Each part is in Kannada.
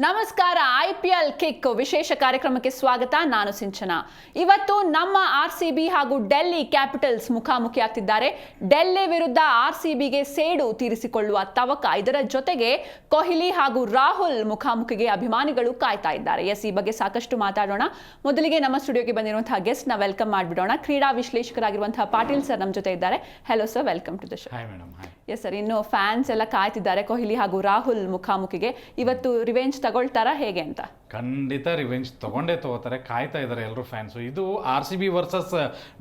ನಮಸ್ಕಾರ. IPL ಕಿಕ್ ವಿಶೇಷ ಕಾರ್ಯಕ್ರಮಕ್ಕೆ ಸ್ವಾಗತ. ನಾನು ಸಿಂಚನಾ. ಇವತ್ತು ನಮ್ಮ RCB ಹಾಗೂ ಡೆಲ್ಲಿ ಕ್ಯಾಪಿಟಲ್ಸ್ ಮುಖಾಮುಖಿ ಆಗ್ತಿದ್ದಾರೆ. ಡೆಲ್ಲಿ ವಿರುದ್ಧ RCBಗೆ ಸೇಡು ತೀರಿಸಿಕೊಳ್ಳುವ ತವಕ. ಇದರ ಜೊತೆಗೆ ಕೊಹ್ಲಿ ಹಾಗೂ ರಾಹುಲ್ ಮುಖಾಮುಖಿಗೆ ಅಭಿಮಾನಿಗಳು ಕಾಯ್ತಾ ಇದ್ದಾರೆ. ಈ ಬಗ್ಗೆ ಸಾಕಷ್ಟು ಮಾತಾಡೋಣ. ಮೊದಲಿಗೆ ನಮ್ಮ ಸ್ಟುಡಿಯೋಗೆ ಬಂದಿರುವಂತಹ ಗೆಸ್ಟ್ ನ ವೆಲ್ಕಮ್ ಮಾಡಿಬಿಡೋಣ. ಕ್ರೀಡಾ ವಿಶ್ಲೇಷಕರಾಗಿರುವಂತಹ ಪಾಟೀಲ್ ಸರ್ ನಮ್ಮ ಜೊತೆ ಇದ್ದಾರೆ. Hello sir, welcome to the show. Hi madam. Hi. Yes sir, ಇನ್ನು ಫ್ಯಾನ್ಸ್ ಎಲ್ಲ ಕಾಯ್ತಿದ್ದಾರೆ ಕೊಹ್ಲಿ ಹಾಗೂ ರಾಹುಲ್ ಮುಖಾಮುಖಿಗೆ. ಇವತ್ತು ರಿವೆಂಜ್ ತಗೊಳ್ತಾರಾ ಹೇಗೆ ಅಂತ? ಖಂಡಿತ ರಿವೆಂಜ್ ತಗೋತಾರೆ, ಕಾಯ್ತಾ ಇದ್ದಾರೆ ಎಲ್ಲರೂ ಫ್ಯಾನ್ಸು. ಇದು RCB ವರ್ಸಸ್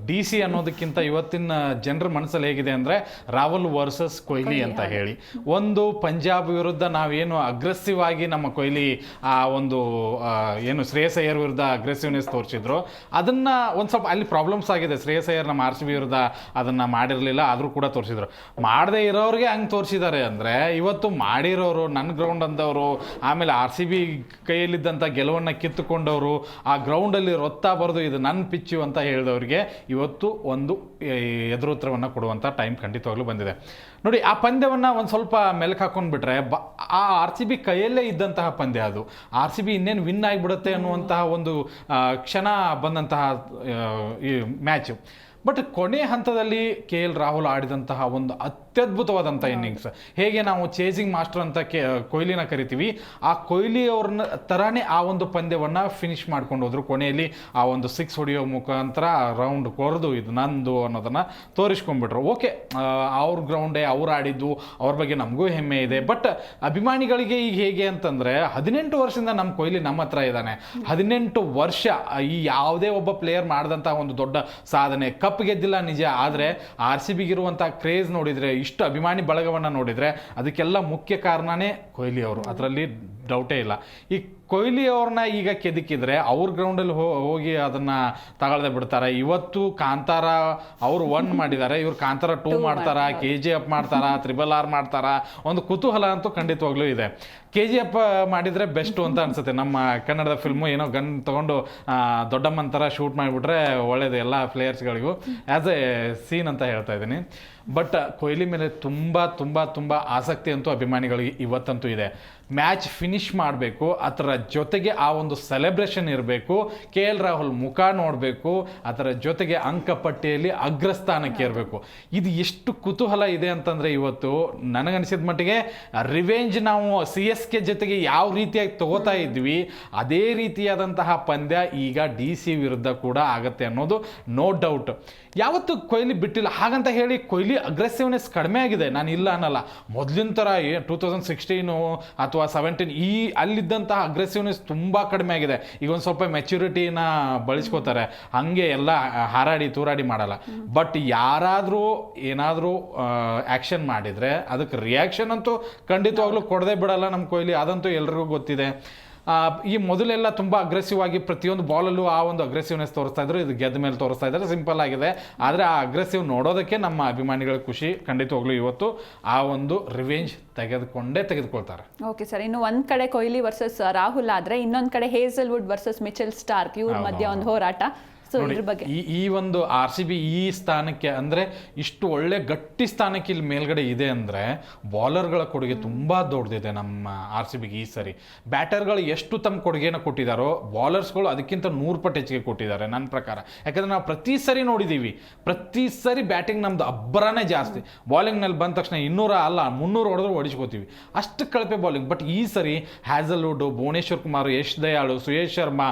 DC ಅನ್ನೋದಕ್ಕಿಂತ ಇವತ್ತಿನ ಜನರ ಮನಸ್ಸಲ್ಲಿ ಹೇಗಿದೆ ಅಂದರೆ ರಾಹುಲ್ ವರ್ಸಸ್ ಕೊಹ್ಲಿ ಅಂತ ಹೇಳಿ. ಒಂದು ಪಂಜಾಬ್ ವಿರುದ್ಧ ನಾವೇನು ಅಗ್ರೆಸಿವ್ ಆಗಿ ನಮ್ಮ ಕೊಹ್ಲಿ ಆ ಒಂದು ಏನು ಶ್ರೇಯಸ್ ಅಯ್ಯರ್ ವಿರುದ್ಧ ಅಗ್ರೆಸಿವ್ನೆಸ್ ತೋರಿಸಿದ್ರು, ಅದನ್ನು ಒಂದು ಸ್ವಲ್ಪ ಅಲ್ಲಿ ಪ್ರಾಬ್ಲಮ್ಸ್ ಆಗಿದೆ. ಶ್ರೇಯಸ್ ಅಯ್ಯರ್ ನಮ್ಮ RCB ವಿರುದ್ಧ ಅದನ್ನು ಮಾಡಿರಲಿಲ್ಲ, ಆದರೂ ಕೂಡ ತೋರಿಸಿದ್ರು. ಮಾಡದೇ ಇರೋರಿಗೆ ಹಂಗೆ ತೋರಿಸಿದ್ದಾರೆ ಅಂದರೆ, ಇವತ್ತು ಮಾಡಿರೋರು ನನ್ನ ಗ್ರೌಂಡ್ ಅಂದವರು, ಆಮೇಲೆ RCB ಕೈಯಲ್ಲಿದ್ದಂಥ ಗೆಲುವನ್ನು ಕಿತ್ತುಕೊಂಡವರು, ಆ ಗ್ರೌಂಡಲ್ಲಿ ರೊತ್ತಾ ಬರೆದು ಇದು ನನ್ನ ಪಿಚ್ಚು ಅಂತ ಹೇಳಿದವರಿಗೆ ಇವತ್ತು ಒಂದು ಎದುರುತ್ತರವನ್ನು ಕೊಡುವಂಥ ಟೈಮ್ ಖಂಡಿತವಾಗ್ಲೂ ಬಂದಿದೆ. ನೋಡಿ, ಆ ಪಂದ್ಯವನ್ನು ಒಂದು ಸ್ವಲ್ಪ ಮೆಲುಕು ಹಾಕೊಂಡ್ಬಿಟ್ರೆ ಆ RCB ಕೈಯಲ್ಲೇ ಇದ್ದಂತಹ ಪಂದ್ಯ ಅದು. RCB ಇನ್ನೇನು ವಿನ್ ಆಗಿಬಿಡುತ್ತೆ ಅನ್ನುವಂತಹ ಒಂದು ಕ್ಷಣ ಬಂದಂತಹ ಈ ಮ್ಯಾಚು. ಬಟ್ ಕೊನೆ ಹಂತದಲ್ಲಿ KL ರಾಹುಲ್ ಆಡಿದಂತಹ ಒಂದು ಅತ್ಯದ್ಭುತವಾದಂಥ ಇನ್ನಿಂಗ್ಸ್. ಹೇಗೆ ನಾವು ಚೇಸಿಂಗ್ ಮಾಸ್ಟರ್ ಅಂತ ಕೊಹ್ಲಿನ ಕರಿತೀವಿ, ಆ ಕೊಹ್ಲಿ ಅವ್ರನ್ನ ಥರನೇ ಆ ಒಂದು ಪಂದ್ಯವನ್ನು ಫಿನಿಶ್ ಮಾಡ್ಕೊಂಡು ಹೋದ್ರು. ಕೊನೆಯಲ್ಲಿ ಆ ಒಂದು 6 ಹೊಡೆಯೋ ಮುಖಾಂತರ ರೌಂಡ್ ಕೊರೆದು ಇದು ನಂದು ಅನ್ನೋದನ್ನು ತೋರಿಸ್ಕೊಂಡ್ಬಿಟ್ರು. ಓಕೆ, ಅವ್ರ ಗ್ರೌಂಡೇ, ಅವ್ರು ಆಡಿದ್ದು, ಅವ್ರ ಬಗ್ಗೆ ನಮಗೂ ಹೆಮ್ಮೆ ಇದೆ. ಬಟ್ ಅಭಿಮಾನಿಗಳಿಗೆ ಈಗ ಹೇಗೆ ಅಂತಂದರೆ, 18 ವರ್ಷದಿಂದ ನಮ್ಮ ಕೊಹ್ಲಿ ನಮ್ಮ ಹತ್ರ ಇದ್ದಾನೆ. 18 ವರ್ಷ ಈ ಯಾವುದೇ ಒಬ್ಬ ಪ್ಲೇಯರ್ ಮಾಡಿದಂಥ ಒಂದು ದೊಡ್ಡ ಸಾಧನೆ. ಕಪ್ ಗೆದ್ದಿಲ್ಲ ನಿಜ, ಆದರೆ RCBಗಿರುವಂಥ ಕ್ರೇಜ್ ನೋಡಿದರೆ, ಇಷ್ಟು ಅಭಿಮಾನಿ ಬಳಗವನ್ನು ನೋಡಿದರೆ, ಅದಕ್ಕೆಲ್ಲ ಮುಖ್ಯ ಕಾರಣನೇ ಕೊಹ್ಲಿ ಅವರು, ಅದರಲ್ಲಿ ಡೌಟೇ ಇಲ್ಲ. ಈ ಕೊಹ್ಲಿ ಅವ್ರನ್ನ ಈಗ ಕೆದಕಿದ್ರೆ ಅವ್ರ ಗ್ರೌಂಡಲ್ಲಿ ಹೋಗಿ ಅದನ್ನು ತಗೊಳ್ದೆ ಬಿಡ್ತಾರೆ. ಇವತ್ತು ಕಾಂತಾರ ಅವರು 1 ಮಾಡಿದ್ದಾರೆ, ಇವ್ರು ಕಾಂತಾರ 2 ಮಾಡ್ತಾರ, KGF ಮಾಡ್ತಾರ, RRR ಮಾಡ್ತಾರ. ಒಂದು ಕುತೂಹಲ ಅಂತೂ ಖಂಡಿತವಾಗ್ಲೂ ಇದೆ. KGF ಮಾಡಿದರೆ ಬೆಸ್ಟು ಅಂತ ಅನಿಸುತ್ತೆ. ನಮ್ಮ ಕನ್ನಡದ ಫಿಲ್ಮು ಏನೋ ಗನ್ ತೊಗೊಂಡು ದೊಡ್ಡಮ್ಮನ ಥರ ಶೂಟ್ ಮಾಡಿಬಿಟ್ರೆ ಒಳ್ಳೇದು ಎಲ್ಲ ಪ್ಲೇಯರ್ಸ್ಗಳಿಗೂ, ಆ್ಯಸ್ ಎ ಸೀನ್ ಅಂತ ಹೇಳ್ತಾ ಇದ್ದೀನಿ. ಬಟ್ ಕೊಹ್ಲಿ ಮೇಲೆ ತುಂಬ ತುಂಬ ತುಂಬ ಆಸಕ್ತಿ ಅಂತೂ ಅಭಿಮಾನಿಗಳಿಗೆ ಇವತ್ತಂತೂ ಇದೆ. ಮ್ಯಾಚ್ ಫಿನಿಶ್ ಮಾಡಬೇಕು, ಅದರ ಜೊತೆಗೆ ಆ ಒಂದು ಸೆಲೆಬ್ರೇಷನ್ ಇರಬೇಕು, KL ರಾಹುಲ್ ಮುಖ ನೋಡಬೇಕು, ಅದರ ಜೊತೆಗೆ ಅಂಕಪಟ್ಟಿಯಲ್ಲಿ ಅಗ್ರಸ್ಥಾನಕ್ಕೆ ಇರಬೇಕು. ಇದು ಎಷ್ಟು ಕುತೂಹಲ ಇದೆ ಅಂತಂದರೆ, ಇವತ್ತು ನನಗನ್ಸಿದ ಮಟ್ಟಿಗೆ ರಿವೆಂಜ್ ನಾವು CSK ಜೊತೆಗೆ ಯಾವ ರೀತಿಯಾಗಿ ತಗೋತಾ ಇದ್ವಿ, ಅದೇ ರೀತಿಯಾದಂತಹ ಪಂದ್ಯ ಈಗ DC ವಿರುದ್ಧ ಕೂಡ ಆಗತ್ತೆ ಅನ್ನೋದು ನೋ ಡೌಟ್. ಯಾವತ್ತು ಕೊಹ್ಲಿ ಬಿಟ್ಟಿಲ್ಲ, ಹಾಗಂತ ಹೇಳಿ ಕೊಹ್ಲಿ ಅಗ್ರೆಸಿವ್ನೆಸ್ ಕಡಿಮೆ ಆಗಿದೆ, ನಾನು ಇಲ್ಲ ಅನ್ನಲ್ಲ. ಮೊದಲಿನ ಥರ 2016 ಅಥವಾ 17 ಅಲ್ಲಿದ್ದಂತಹ ಅಗ್ರೆಸಿವ್ನೆಸ್ ತುಂಬ ಕಡಿಮೆ ಆಗಿದೆ. ಈಗ ಒಂದು ಸ್ವಲ್ಪ ಮೆಚ್ಯೂರಿಟಿನ ಬಳಸ್ಕೋತಾರೆ, ಹಾಗೆ ಎಲ್ಲ ಹಾರಾಡಿ ತೂರಾಡಿ ಮಾಡಲ್ಲ. ಬಟ್ ಯಾರಾದರೂ ಏನಾದರೂ ಆ್ಯಕ್ಷನ್ ಮಾಡಿದರೆ ಅದಕ್ಕೆ ರಿಯಾಕ್ಷನ್ ಅಂತೂ ಖಂಡಿತವಾಗ್ಲೂ ಕೊಡದೇ ಬಿಡಲ್ಲ ನಮ್ಮ ಕೊಹ್ಲಿ, ಅದಂತೂ ಎಲ್ರಿಗೂ ಗೊತ್ತಿದೆ. ಈ ಮೊದಲೆಲ್ಲ ತುಂಬ ಅಗ್ರೆಸಿವ್ ಆಗಿ ಪ್ರತಿಯೊಂದು ಬಾಲಲ್ಲೂ ಆ ಒಂದು ಅಗ್ರೆಸಿವ್ನೆಸ್ ತೋರಿಸ್ತಾ ಇದ್ರು, ಇದು ಗೆದ್ದ ಮೇಲೆ ತೋರಿಸ್ತಾ ಇದ್ದಾರೆ. ಸಿಂಪಲ್ ಆಗಿದೆ, ಆದರೆ ಆ ಅಗ್ರೆಸಿವ್ ನೋಡೋದಕ್ಕೆ ನಮ್ಮ ಅಭಿಮಾನಿಗಳ ಖುಷಿ. ಖಂಡಿತವಾಗ್ಲೂ ಇವತ್ತು ಆ ಒಂದು ರಿವೆಂಜ್ ತೆಗೆದುಕೊಳ್ತಾರೆ. ಓಕೆ ಸರ್, ಇನ್ನು ಒಂದ್ ಕಡೆ ಕೊಹ್ಲಿ ವರ್ಸಸ್ ರಾಹುಲ್ ಆದ್ರೆ, ಇನ್ನೊಂದ್ ಕಡೆ ಹೇಸಲ್ವುಡ್ ವರ್ಸಸ್ ಮಿಚೆಲ್ ಸ್ಟಾರ್ಕ್, ಇವ್ರ ಮಧ್ಯೆ ಒಂದು ಹೋರಾಟ. ಈ ಒಂದು RCB ಈ ಸ್ಥಾನಕ್ಕೆ ಅಂದರೆ, ಇಷ್ಟು ಒಳ್ಳೆ ಗಟ್ಟಿ ಸ್ಥಾನಕ್ಕೆ ಇಲ್ಲಿ ಮೇಲ್ಗಡೆ ಇದೆ ಅಂದರೆ, ಬಾಲರ್ಗಳ ಕೊಡುಗೆ ತುಂಬ ದೊಡ್ಡದಿದೆ ನಮ್ಮ RCBಗೆ ಈ ಸರಿ. ಬ್ಯಾಟರ್ಗಳು ಎಷ್ಟು ತಮ್ಮ ಕೊಡುಗೆನ ಕೊಟ್ಟಿದ್ದಾರೋ, ಬಾಲರ್ಸ್ಗಳು ಅದಕ್ಕಿಂತ 100 ಪಟ್ಟು ಹೆಚ್ಚಿಗೆ ಕೊಟ್ಟಿದ್ದಾರೆ ನನ್ನ ಪ್ರಕಾರ. ಯಾಕಂದರೆ ನಾವು ಪ್ರತಿ ಸರಿ ನೋಡಿದ್ದೀವಿ, ಪ್ರತಿ ಸರಿ ಬ್ಯಾಟಿಂಗ್ ನಮ್ದು ಅಬ್ಬರನೇ ಜಾಸ್ತಿ. ಬಾಲಿಂಗ್ನಲ್ಲಿ ಬಂದ ತಕ್ಷಣ 200 ಅಲ್ಲ 300 ಹೊಡೆದ್ರು ಹೊಡಿಸ್ಕೋತೀವಿ, ಅಷ್ಟು ಕಳಪೆ ಬಾಲಿಂಗ್. ಬಟ್ ಈ ಸರಿ ಹ್ಯಾಸಲ್ವುಡ್, ಭುವನೇಶ್ವರ್ ಕುಮಾರ್, ಯಶ್ ದಯಾಳು, ಸುಯೇಶ್ ಶರ್ಮಾ,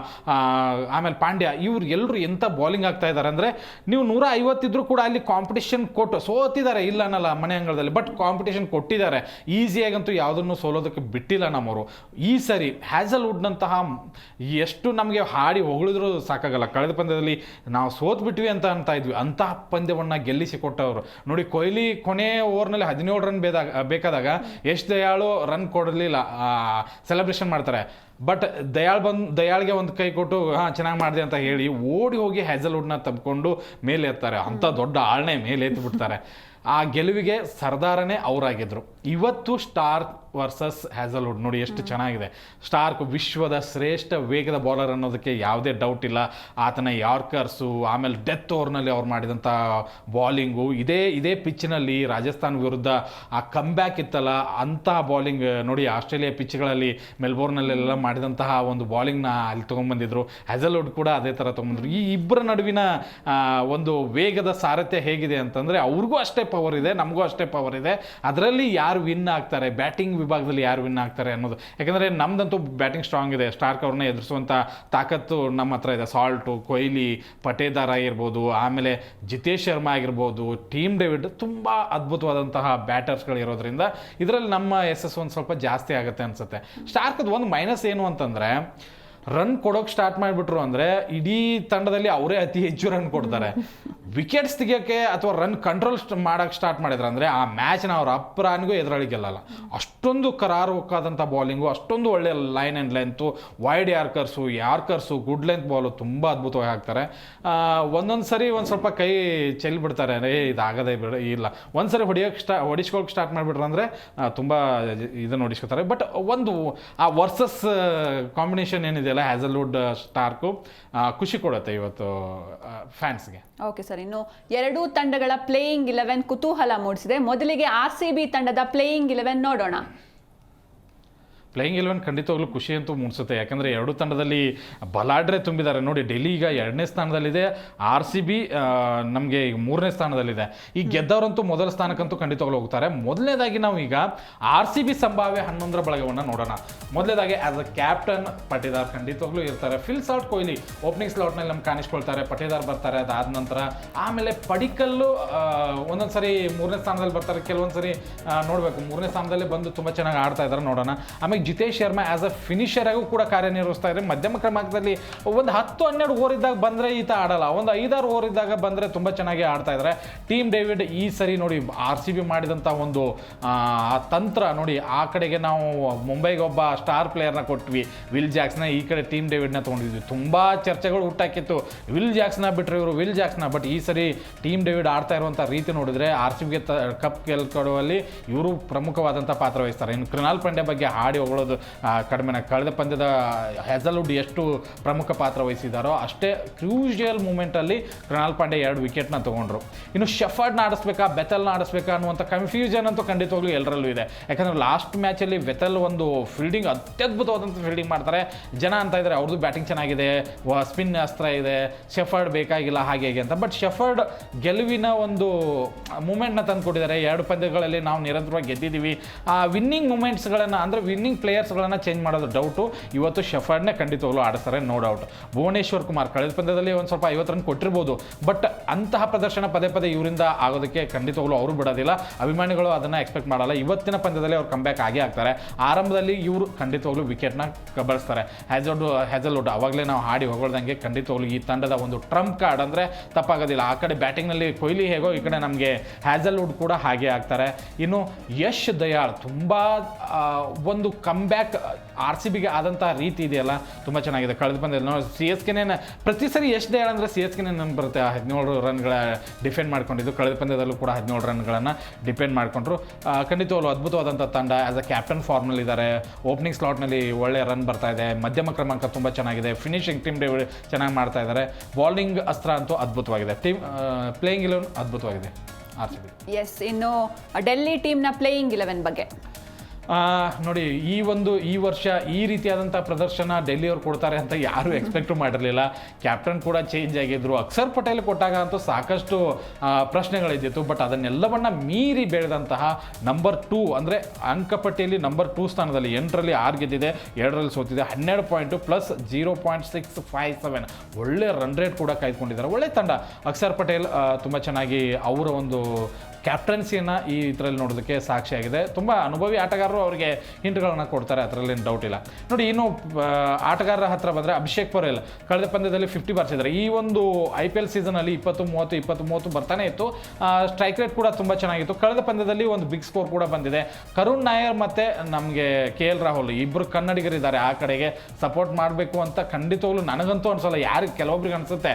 ಆಮೇಲೆ ಪಾಂಡ್ಯ, ಇವ್ರು ಎಲ್ಲರೂ ಎಂಥ ಬಾಲಿಂಗ್ ಆಗ್ತಾ ಇದ್ದಾರೆ ಅಂದರೆ, ನೀವು 150 ಇದ್ರೂ ಕೂಡ ಅಲ್ಲಿ ಕಾಂಪಿಟೇಷನ್ ಕೊಟ್ಟು ಸೋತಿದ್ದಾರೆ, ಇಲ್ಲ ಅನ್ನಲ್ಲ ಮನೆ ಅಂಗಳದಲ್ಲಿ, ಬಟ್ ಕಾಂಪಿಟೇಷನ್ ಕೊಟ್ಟಿದ್ದಾರೆ. ಈಸಿಯಾಗಂತೂ ಯಾವುದನ್ನು ಸೋಲೋದಕ್ಕೆ ಬಿಟ್ಟಿಲ್ಲ ನಮ್ಮವರು. ಈ ಸರಿ ಹ್ಯಾಸಲ್ವುಡ್ನಂತಹ ಎಷ್ಟು ನಮಗೆ ಹಾಡಿ ಹೊಗಳಿದ್ರು ಸಾಕಾಗಲ್ಲ. ಕಳೆದ ಪಂದ್ಯದಲ್ಲಿ ನಾವು ಸೋತ್ ಬಿಟ್ವಿ ಅಂತ ಇದ್ವಿ, ಅಂತಹ ಪಂದ್ಯವನ್ನು ಗೆಲ್ಲಿಸಿ ಕೊಟ್ಟವರು. ನೋಡಿ, ಕೊಹ್ಲಿ ಕೊನೆ ಓವರ್ನಲ್ಲಿ 17 ರನ್ ಬೇಕಾದಾಗ ಯಶ್ ದಯಾಳು ರನ್ ಕೊಡಲಿಲ್ಲ, ಸೆಲೆಬ್ರೇಷನ್ ಮಾಡ್ತಾರೆ. ಬಟ್ ದಯಾಳ್ಗೆ ಒಂದು ಕೈ ಕೊಟ್ಟು ಚೆನ್ನಾಗಿ ಮಾಡಿದೆ ಅಂತ ಹೇಳಿ ಓಡಿ ಹೋಗಿ ಹ್ಯಾಸಲ್ವುಡ್ನ ತಬ್ಕೊಂಡು ಮೇಲೆ ಎತ್ತಾರೆ. ಅಂಥ ದೊಡ್ಡ ಆಳ್ನೆ ಮೇಲೆ ಎತ್ತು ಬಿಡ್ತಾರೆ. ಆ ಗೆಲುವಿಗೆ ಸರ್ದಾರನೇ ಅವರಾಗಿದ್ದರು. ಇವತ್ತು ಸ್ಟಾರ್ಕ್ ವರ್ಸಸ್ ಹ್ಯಾಸಲ್ವುಡ್ ನೋಡಿ ಎಷ್ಟು ಚೆನ್ನಾಗಿದೆ. ಸ್ಟಾರ್ಕ್ ವಿಶ್ವದ ಶ್ರೇಷ್ಠ ವೇಗದ ಬೌಲರ್ ಅನ್ನೋದಕ್ಕೆ ಯಾವುದೇ ಡೌಟ್ ಇಲ್ಲ. ಆತನ ಯಾರ್ಕರ್ಸು, ಆಮೇಲೆ ಡೆತ್ ಓವರ್ನಲ್ಲಿ ಅವ್ರು ಮಾಡಿದಂಥ ಬಾಲಿಂಗು, ಇದೇ ಪಿಚ್ನಲ್ಲಿ ರಾಜಸ್ಥಾನ್ ವಿರುದ್ಧ ಆ ಕಮ್ಬ್ಯಾಕ್ ಇತ್ತಲ್ಲ, ಅಂತಹ ಬಾಲಿಂಗ್ ನೋಡಿ. ಆಸ್ಟ್ರೇಲಿಯಾ ಪಿಚ್ಗಳಲ್ಲಿ ಮೆಲ್ಬೋರ್ನಲ್ಲೆಲ್ಲ ಮಾಡಿದಂತಹ ಒಂದು ಬಾಲಿಂಗ್ನ ಅಲ್ಲಿ ತೊಗೊಂಡ್ಬಂದಿದ್ರು. ಹ್ಯಾಸಲ್ವುಡ್ ಕೂಡ ಅದೇ ಥರ ತೊಗೊಂಬಂದ್ರು. ಈ ಇಬ್ಬರ ನಡುವಿನ ಒಂದು ವೇಗದ ಸಾರಥ್ಯ ಹೇಗಿದೆ ಅಂತಂದರೆ, ಅವ್ರಿಗೂ ಅಷ್ಟೇ ಪವರ್ ಇದೆ, ನಮಗೂ ಅಷ್ಟೇ ಪವರ್ ಇದೆ. ಅದರಲ್ಲಿ ಯಾರು ವಿನ್ ಆಗ್ತಾರೆ, ಬ್ಯಾಟಿಂಗ್ ವಿಭಾಗದಲ್ಲಿ ಯಾರು ವಿನ್ ಆಗ್ತಾರೆ ಅನ್ನೋದು. ಯಾಕಂದರೆ ನಮ್ದಂತೂ ಬ್ಯಾಟಿಂಗ್ ಸ್ಟ್ರಾಂಗ್ ಇದೆ. ಸ್ಟಾರ್ಕ್ ಅವ್ರನ್ನ ಎದುರಿಸುವಂಥ ತಾಕತ್ತು ನಮ್ಮ ಹತ್ರ ಇದೆ. ಸಾಲ್ಟು, ಕೊಹ್ಲಿ, ಪಟೇದಾರ್ ಆಗಿರ್ಬೋದು, ಆಮೇಲೆ ಜಿತೇಶ್ ಶರ್ಮಾ ಆಗಿರ್ಬೋದು, ಟೀಮ್ ಡೇವಿಡ್ ತುಂಬ ಅದ್ಭುತವಾದಂತಹ ಬ್ಯಾಟರ್ಸ್ಗಳು ಇರೋದ್ರಿಂದ ಇದರಲ್ಲಿ ನಮ್ಮ ಯಶಸ್ಸು ಒಂದು ಸ್ವಲ್ಪ ಜಾಸ್ತಿ ಆಗುತ್ತೆ ಅನಿಸುತ್ತೆ. ಸ್ಟಾರ್ಕ್ದು ಒಂದು ಮೈನಸ್ ಏನು ಅಂತಂದರೆ, ರನ್ ಕೊಡೋಕೆ ಸ್ಟಾರ್ಟ್ ಮಾಡಿಬಿಟ್ರು ಅಂದರೆ ಇಡೀ ತಂಡದಲ್ಲಿ ಅವರೇ ಅತಿ ಹೆಚ್ಚು ರನ್ ಕೊಡ್ತಾರೆ. ವಿಕೆಟ್ಸ್ ತೆಗಿಯೋಕ್ಕೆ ಅಥವಾ ರನ್ ಕಂಟ್ರೋಲ್ ಮಾಡೋಕ್ಕೆ ಸ್ಟಾರ್ಟ್ ಮಾಡಿದ್ರು ಅಂದರೆ ಆ ಮ್ಯಾಚ್ನ ಅವ್ರ ಅಪ್ಪರಾನಿಗೂ ಎದುರಾಳಿ ಗೆಲ್ಲಲ್ಲ. ಅಷ್ಟೊಂದು ಕರಾರುವಾದಂಥ ಬಾಲಿಂಗು, ಅಷ್ಟೊಂದು ಒಳ್ಳೆಯ line and length, wide yorkers, good length ball ತುಂಬ ಅದ್ಭುತವಾಗಿ ಹಾಕ್ತಾರೆ. ಒಂದೊಂದು ಸರಿ ಒಂದು ಸ್ವಲ್ಪ ಕೈ ಚೆಲ್ಬಿಡ್ತಾರೆ, ಇದಾಗದೇ ಇಲ್ಲ. ಒಂದು ಸರಿ ಹೊಡಿಸ್ಕೊಳಕ್ಕೆ ಸ್ಟಾರ್ಟ್ ಮಾಡಿಬಿಟ್ರು ಅಂದರೆ ತುಂಬ ಇದನ್ನು ಹೊಡಿಸ್ಕೊತಾರೆ. ಬಟ್ ಒಂದು ಆ ವರ್ಸಸ್ ಕಾಂಬಿನೇಷನ್ ಏನಿದೆಯಲ್ಲ ಹ್ಯಾಸಲ್ವುಡ್ ಸ್ಟಾರ್ಕು, ಖುಷಿ ಕೊಡುತ್ತೆ ಇವತ್ತು ಫ್ಯಾನ್ಸ್ಗೆ. ಓಕೆ ಸರ್, ಇನ್ನು ಎರಡೂ ತಂಡಗಳ ಪ್ಲೇಯಿಂಗ್ 11 ಕುತೂಹಲ ಮೂಡಿಸಿದೆ. ಮೊದಲಿಗೆ RCB ತಂಡದ ಪ್ಲೇಯಿಂಗ್ 11 ನೋಡೋಣ. ಪ್ಲೇಯಿಂಗ್ 11 ಖಂಡಿತವಾಗ್ಲೂ ಖುಷಿ ಅಂತೂ ಮೂಡಿಸುತ್ತೆ. ಯಾಕಂದರೆ ಎರಡು ತಂಡದಲ್ಲಿ ಬಲಾಢ್ರೆ ತುಂಬಿದ್ದಾರೆ ನೋಡಿ. ಡೆಲ್ಲಿ ಈಗ 2ನೇ ಸ್ಥಾನದಲ್ಲಿದೆ, RCB ನಮಗೆ ಈಗ 3ನೇ ಸ್ಥಾನದಲ್ಲಿದೆ. ಈ ಗೆದ್ದವರಂತೂ ಮೊದಲ ಸ್ಥಾನಕ್ಕಂತೂ ಖಂಡಿತವಾಗ್ಲೂ ಹೋಗ್ತಾರೆ. ಮೊದಲನೇದಾಗಿ ನಾವು ಈಗ RCB ಸಂಭಾವ್ಯ 11ರ ಬಳಗವನ್ನು ನೋಡೋಣ. ಮೊದಲನೇದಾಗಿ ಆಸ್ ಅ ಕ್ಯಾಪ್ಟನ್ ಪಟೇದಾರ್ ಖಂಡಿತವಾಗ್ಲೂ ಇರ್ತಾರೆ. ಫಿಲ್ ಸಾಲ್ಟ್, ಕೊಹ್ಲಿ ಓಪನಿಂಗ್ ಸ್ಲಾಟ್ನಲ್ಲಿ ನಮ್ಗೆ ಕಾಣಿಸ್ಕೊಳ್ತಾರೆ. ಪಟೇದಾರ್ ಬರ್ತಾರೆ. ಅದಾದ ನಂತರ ಆಮೇಲೆ ಪಡಿಕಲ್ಲು ಒಂದೊಂದು ಸರಿ 3ನೇ ಸ್ಥಾನದಲ್ಲಿ ಬರ್ತಾರೆ, ಕೆಲವೊಂದು ಸರಿ ನೋಡಬೇಕು 3ನೇ ಸ್ಥಾನದಲ್ಲಿ ಬಂದು ತುಂಬ ಚೆನ್ನಾಗಿ ಆಡ್ತಾ ಇದ್ದಾರೆ, ನೋಡೋಣ. ಆಮೇಲೆ Jitesh Sharma as a finisher ಆಗೂ ಕೂಡ ಕಾರ್ಯನಿರ್ವಹಿಸ್ತಾ ಇದ್ದಾರೆ. ಮಧ್ಯಮ ಕ್ರಮಾಂಕದಲ್ಲಿ ಒಂದು 10-12 ಓವರ್ ಇದ್ದಾಗ ಬಂದರೆ ಈತ ಆಡಲ್ಲ, ಒಂದು 5-6 ಓವರ್ ಇದ್ದಾಗ ಬಂದರೆ ತುಂಬ ಚೆನ್ನಾಗಿ ಆಡ್ತಾ ಇದ್ದಾರೆ. ಟೀಮ್ ಡೇವಿಡ್ ಈ ಸರಿ ನೋಡಿ RCB ಮಾಡಿದಂಥ ಒಂದು ತಂತ್ರ ನೋಡಿ. ಆ ಕಡೆಗೆ ನಾವು ಮುಂಬೈಗೆ ಒಬ್ಬ ಸ್ಟಾರ್ ಪ್ಲೇಯರ್ನ ಕೊಟ್ವಿ, ವಿಲ್ ಜಾಕ್ಸ್ನ. ಈ ಕಡೆ ಟೀಮ್ ಡೇವಿಡ್ನ ತೊಗೊಂಡಿದ್ವಿ. ತುಂಬ ಚರ್ಚೆಗಳು ಹುಟ್ಟಾಕಿತ್ತು, ವಿಲ್ ಜಾಕ್ಸ್ನ ಬಿಟ್ಟರೆ ಇವರು ವಿಲ್ ಜಾಕ್ಸ್ನ. ಬಟ್ ಈ ಸರಿ ಟೀಮ್ ಡೇವಿಡ್ ಆಡ್ತಾ ಇರುವಂಥ ರೀತಿ ನೋಡಿದ್ರೆ RCBಗೆ ಕಪ್ ಗೆಲ್ಕೊಡುವಲ್ಲಿ ಇವರು ಪ್ರಮುಖವಾದಂಥ ಪಾತ್ರ ವಹಿಸ್ತಾರೆ. ಇನ್ನು ಕೃಣಾಲ್ ಪಾಂಡ್ಯ ಬಗ್ಗೆ ಹಾಡಿ ಹೊಗಳೋದು ಕಡಿಮೆನ. ಕಳೆದ ಪಂದ್ಯದ ಹ್ಯಾಸಲ್ವುಡ್ ಎಷ್ಟು ಪ್ರಮುಖ ಪಾತ್ರ ವಹಿಸಿದಾರೋ ಅಷ್ಟೇ ಕ್ರೂಷಿಯಲ್ ಮೂಮೆಂಟಲ್ಲಿ ಕೃಣಾಲ್ ಪಾಂಡ್ಯ 2 ವಿಕೆಟ್ನ ತೊಗೊಂಡ್ರು. ಇನ್ನು ಶೆಫರ್ಡ್ನ ಆಡಿಸ್ಬೇಕಾ, ಬೆಥಲ್ನ ಆಡಿಸ್ಬೇಕಾ ಅನ್ನುವಂಥ ಕನ್ಫ್ಯೂಷನ್ ಅಂತೂ ಖಂಡಿತವಾಗ್ಲೂ ಎಲ್ಲರಲ್ಲೂ ಇದೆ. ಯಾಕಂದರೆ ಲಾಸ್ಟ್ ಮ್ಯಾಚಲ್ಲಿ ಬೆಥಲ್ ಒಂದು ಫೀಲ್ಡಿಂಗ್ ಅತ್ಯದ್ಭುತವಾದಂಥ ಫೀಲ್ಡಿಂಗ್ ಮಾಡ್ತಾರೆ. ಜನ ಅಂತ ಇದ್ದಾರೆ ಅವ್ರದ್ದು ಬ್ಯಾಟಿಂಗ್ ಚೆನ್ನಾಗಿದೆ, ಸ್ಪಿನ್ ಅಸ್ತ್ರ ಇದೆ, ಶೆಫರ್ಡ್ ಬೇಕಾಗಿಲ್ಲ ಹಾಗೆ ಅಂತ. ಬಟ್ ಶೆಫರ್ಡ್ ಗೆಲುವಿನ ಒಂದು ಮೂಮೆಂಟ್ನ ತಂದು ಕೊಟ್ಟಿದ್ದಾರೆ. 2 ಪಂದ್ಯಗಳಲ್ಲಿ ನಾವು ನಿರಂತರವಾಗಿ ಗೆದ್ದಿದ್ದೀವಿ. ಆ ವಿನ್ನಿಂಗ್ ಮೂಮೆಂಟ್ಸ್ಗಳನ್ನು ಅಂದರೆ ವಿನ್ನಿಂಗ್ ಪ್ಲೇಯರ್ಸ್ಗಳನ್ನು ಚೇಂಜ್ ಮಾಡೋದು ಡೌಟು. ಇವತ್ತು ಶೆಫರ್ಡ್ನೇ ಖಂಡಿತವಾಗ್ಲೂ ಆಡಿಸ್ತಾರೆ, ನೋ ಡೌಟ್. ಭುವನೇಶ್ವರ್ ಕುಮಾರ್ ಕಳೆದ ಪಂದ್ಯದಲ್ಲಿ ಒಂದು ಸ್ವಲ್ಪ 50 ರನ್ ಕೊಟ್ಟಿರ್ಬೋದು, ಬಟ್ ಅಂತಹ ಪ್ರದರ್ಶನ ಪದೇ ಇವರಿಂದ ಆಗೋದಕ್ಕೆ ಖಂಡಿತವಾಗ್ಲೂ ಅವರು ಬಿಡೋದಿಲ್ಲ. ಅಭಿಮಾನಿಗಳು ಅದನ್ನು ಎಕ್ಸ್ಪೆಕ್ಟ್ ಮಾಡಲ್ಲ. ಇವತ್ತಿನ ಪಂದ್ಯದಲ್ಲಿ ಅವ್ರು ಕಂಬ್ಯಾಕ್ ಆಗೇ ಆಗ್ತಾರೆ. ಆರಂಭದಲ್ಲಿ ಇವರು ಖಂಡಿತವಾಗ್ಲೂ ವಿಕೆಟ್ನ ಕಬಳಿಸ್ತಾರೆ. ಹ್ಯಾಸಲ್ವುಡ್ ಅವಾಗಲೇ ನಾವು ಹಾಡಿ ಹೊಗಳ್ದಂಗೆ ಖಂಡಿತವಾಗ್ಲೂ ಈ ತಂಡದ ಒಂದು ಟ್ರಂಪ್ ಕಾರ್ಡ್ ಅಂದರೆ ತಪ್ಪಾಗೋದಿಲ್ಲ. ಆ ಕಡೆ ಬ್ಯಾಟಿಂಗ್ನಲ್ಲಿ ಕೊಹ್ಲಿ ಹೇಗೋ, ಈ ಕಡೆ ನಮಗೆ ಹ್ಯಾಸಲ್ವುಡ್ ಕೂಡ ಹಾಗೆ ಆಗ್ತಾರೆ. ಇನ್ನು ಯಶ್ ದಯಾಳ್ ತುಂಬ ಒಂದು ಕಮ್ಬ್ಯಾಕ್ RCBಗೆ ಆದಂಥ ರೀತಿ ಇದೆಯಲ್ಲ ತುಂಬ ಚೆನ್ನಾಗಿದೆ. ಕಳೆದ ಪಂದ್ಯ CSKನೇ ಪ್ರತಿ ಸರಿ ಯಶ್ ದಯಾಳ್ ಅಂದರೆ CSKನೇ ನೆನಪು ಬರುತ್ತೆ. 17 ರನ್ಗಳ ಡಿಫೆಂಡ್ ಮಾಡ್ಕೊಂಡಿದ್ದು. ಕಳೆದ ಪಂದ್ಯದಲ್ಲೂ ಕೂಡ 17 ರನ್ಗಳನ್ನು ಡಿಪೆಂಡ್ ಮಾಡಿಕೊಂಡ್ರು. ಖಂಡಿತವಾಗ್ಲೂ ಅದ್ಭುತವಾದಂಥ ತಂಡ. ಆಸ್ ಅ ಕ್ಯಾಪ್ಟನ್ ಫಾರ್ಮ್ನಲ್ಲಿದ್ದಾರೆ. ಓಪನಿಂಗ್ ಸ್ಲಾಟ್ನಲ್ಲಿ ಒಳ್ಳೆಯ ರನ್ ಬರ್ತಾ ಇದೆ. ಮಧ್ಯಮ ಕ್ರಮಾಂಕ ತುಂಬ ಚೆನ್ನಾಗಿದೆ. ಫಿನಿಶಿಂಗ್ ಟೀಮ್ ಡೇವಿಡ್ ಚೆನ್ನಾಗಿ ಮಾಡ್ತಾ ಇದ್ದಾರೆ. ಬಾಲಿಂಗ್ ಅಸ್ತ್ರ ಅಂತೂ ಅದ್ಭುತವಾಗಿದೆ. ಪ್ಲೇಯಿಂಗ್ 11 ಅದ್ಭುತವಾಗಿದೆ RCB. ಎಸ್, ಇನ್ನು ಡೆಲ್ಲಿ ಟೀಮ್ನ ಪ್ಲೇಯಿಂಗ್ 11 ಬಗ್ಗೆ ನೋಡಿ, ಈ ವರ್ಷ ಈ ರೀತಿಯಾದಂಥ ಪ್ರದರ್ಶನ ಡೆಲ್ಲಿಯವ್ರು ಕೊಡ್ತಾರೆ ಅಂತ ಯಾರೂ ಎಕ್ಸ್ಪೆಕ್ಟು ಮಾಡಿರಲಿಲ್ಲ. ಕ್ಯಾಪ್ಟನ್ ಕೂಡ ಚೇಂಜ್ ಆಗಿದ್ರು. ಅಕ್ಷರ್ ಪಟೇಲ್ ಕೊಟ್ಟಾಗ ಅಂತೂ ಸಾಕಷ್ಟು ಪ್ರಶ್ನೆಗಳಿದ್ದಿತ್ತು. ಬಟ್ ಅದನ್ನೆಲ್ಲವನ್ನ ಮೀರಿ ಬೆಳೆದಂತಹ ನಂಬರ್ 2 ಅಂದರೆ ಅಂಕಪಟ್ಟಿಯಲ್ಲಿ ನಂಬರ್ 2 ಸ್ಥಾನದಲ್ಲಿ 8ರಲ್ಲಿ 6 ಗೆದ್ದಿದೆ, 2ರಲ್ಲಿ ಸೋತಿದೆ. 12 ಪಾಯಿಂಟು ಪ್ಲಸ್ 0.657 ಒಳ್ಳೆ ರನ್ ರೇಟ್ ಕೂಡ ಕಾಯ್ದುಕೊಂಡಿದ್ದಾರೆ. ಒಳ್ಳೆ ತಂಡ. ಅಕ್ಷರ್ ಪಟೇಲ್ ತುಂಬ ಚೆನ್ನಾಗಿ ಅವರ ಒಂದು ಕ್ಯಾಪ್ಟನ್ಸಿಯನ್ನು ಈ ಇದರಲ್ಲಿ ನೋಡೋದಕ್ಕೆ ಸಾಕ್ಷಿಯಾಗಿದೆ. ತುಂಬ ಅನುಭವಿ ಆಟಗಾರರು ಅವರಿಗೆ ಹಿಂಟ್ಗಳನ್ನು ಕೊಡ್ತಾರೆ, ಅದರಲ್ಲೇನು ಡೌಟ್ ಇಲ್ಲ. ನೋಡಿ, ಇನ್ನು ಆಟಗಾರರ ಹತ್ರ ಬಂದರೆ ಅಭಿಷೇಕ್ ಪೊರೇಲ್ ಕಳೆದ ಪಂದ್ಯದಲ್ಲಿ 50 ಬಾರಿಸಿದ್ದಾರೆ. ಈ ಒಂದು IPL ಸೀಸನಲ್ಲಿ 20-30 ಬರ್ತಾನೆ ಇತ್ತು. ಸ್ಟ್ರೈಕ್ ರೇಟ್ ಕೂಡ ತುಂಬ ಚೆನ್ನಾಗಿತ್ತು. ಕಳೆದ ಪಂದ್ಯದಲ್ಲಿ ಒಂದು ಬಿಗ್ ಸ್ಕೋರ್ ಕೂಡ ಬಂದಿದೆ. ಕರುಣ್ ನಾಯರ್ ಮತ್ತು ನಮಗೆ KL ರಾಹುಲ್ ಇಬ್ಬರು ಕನ್ನಡಿಗರಿದ್ದಾರೆ. ಆ ಕಡೆಗೆ ಸಪೋರ್ಟ್ ಮಾಡಬೇಕು ಅಂತ ಖಂಡಿತವಾಗ್ಲೂ ನನಗಂತೂ ಅನ್ಸಲ್ಲ. ಯಾರಿಗೆ ಕೆಲವೊಬ್ರಿಗೆ ಅನಿಸುತ್ತೆ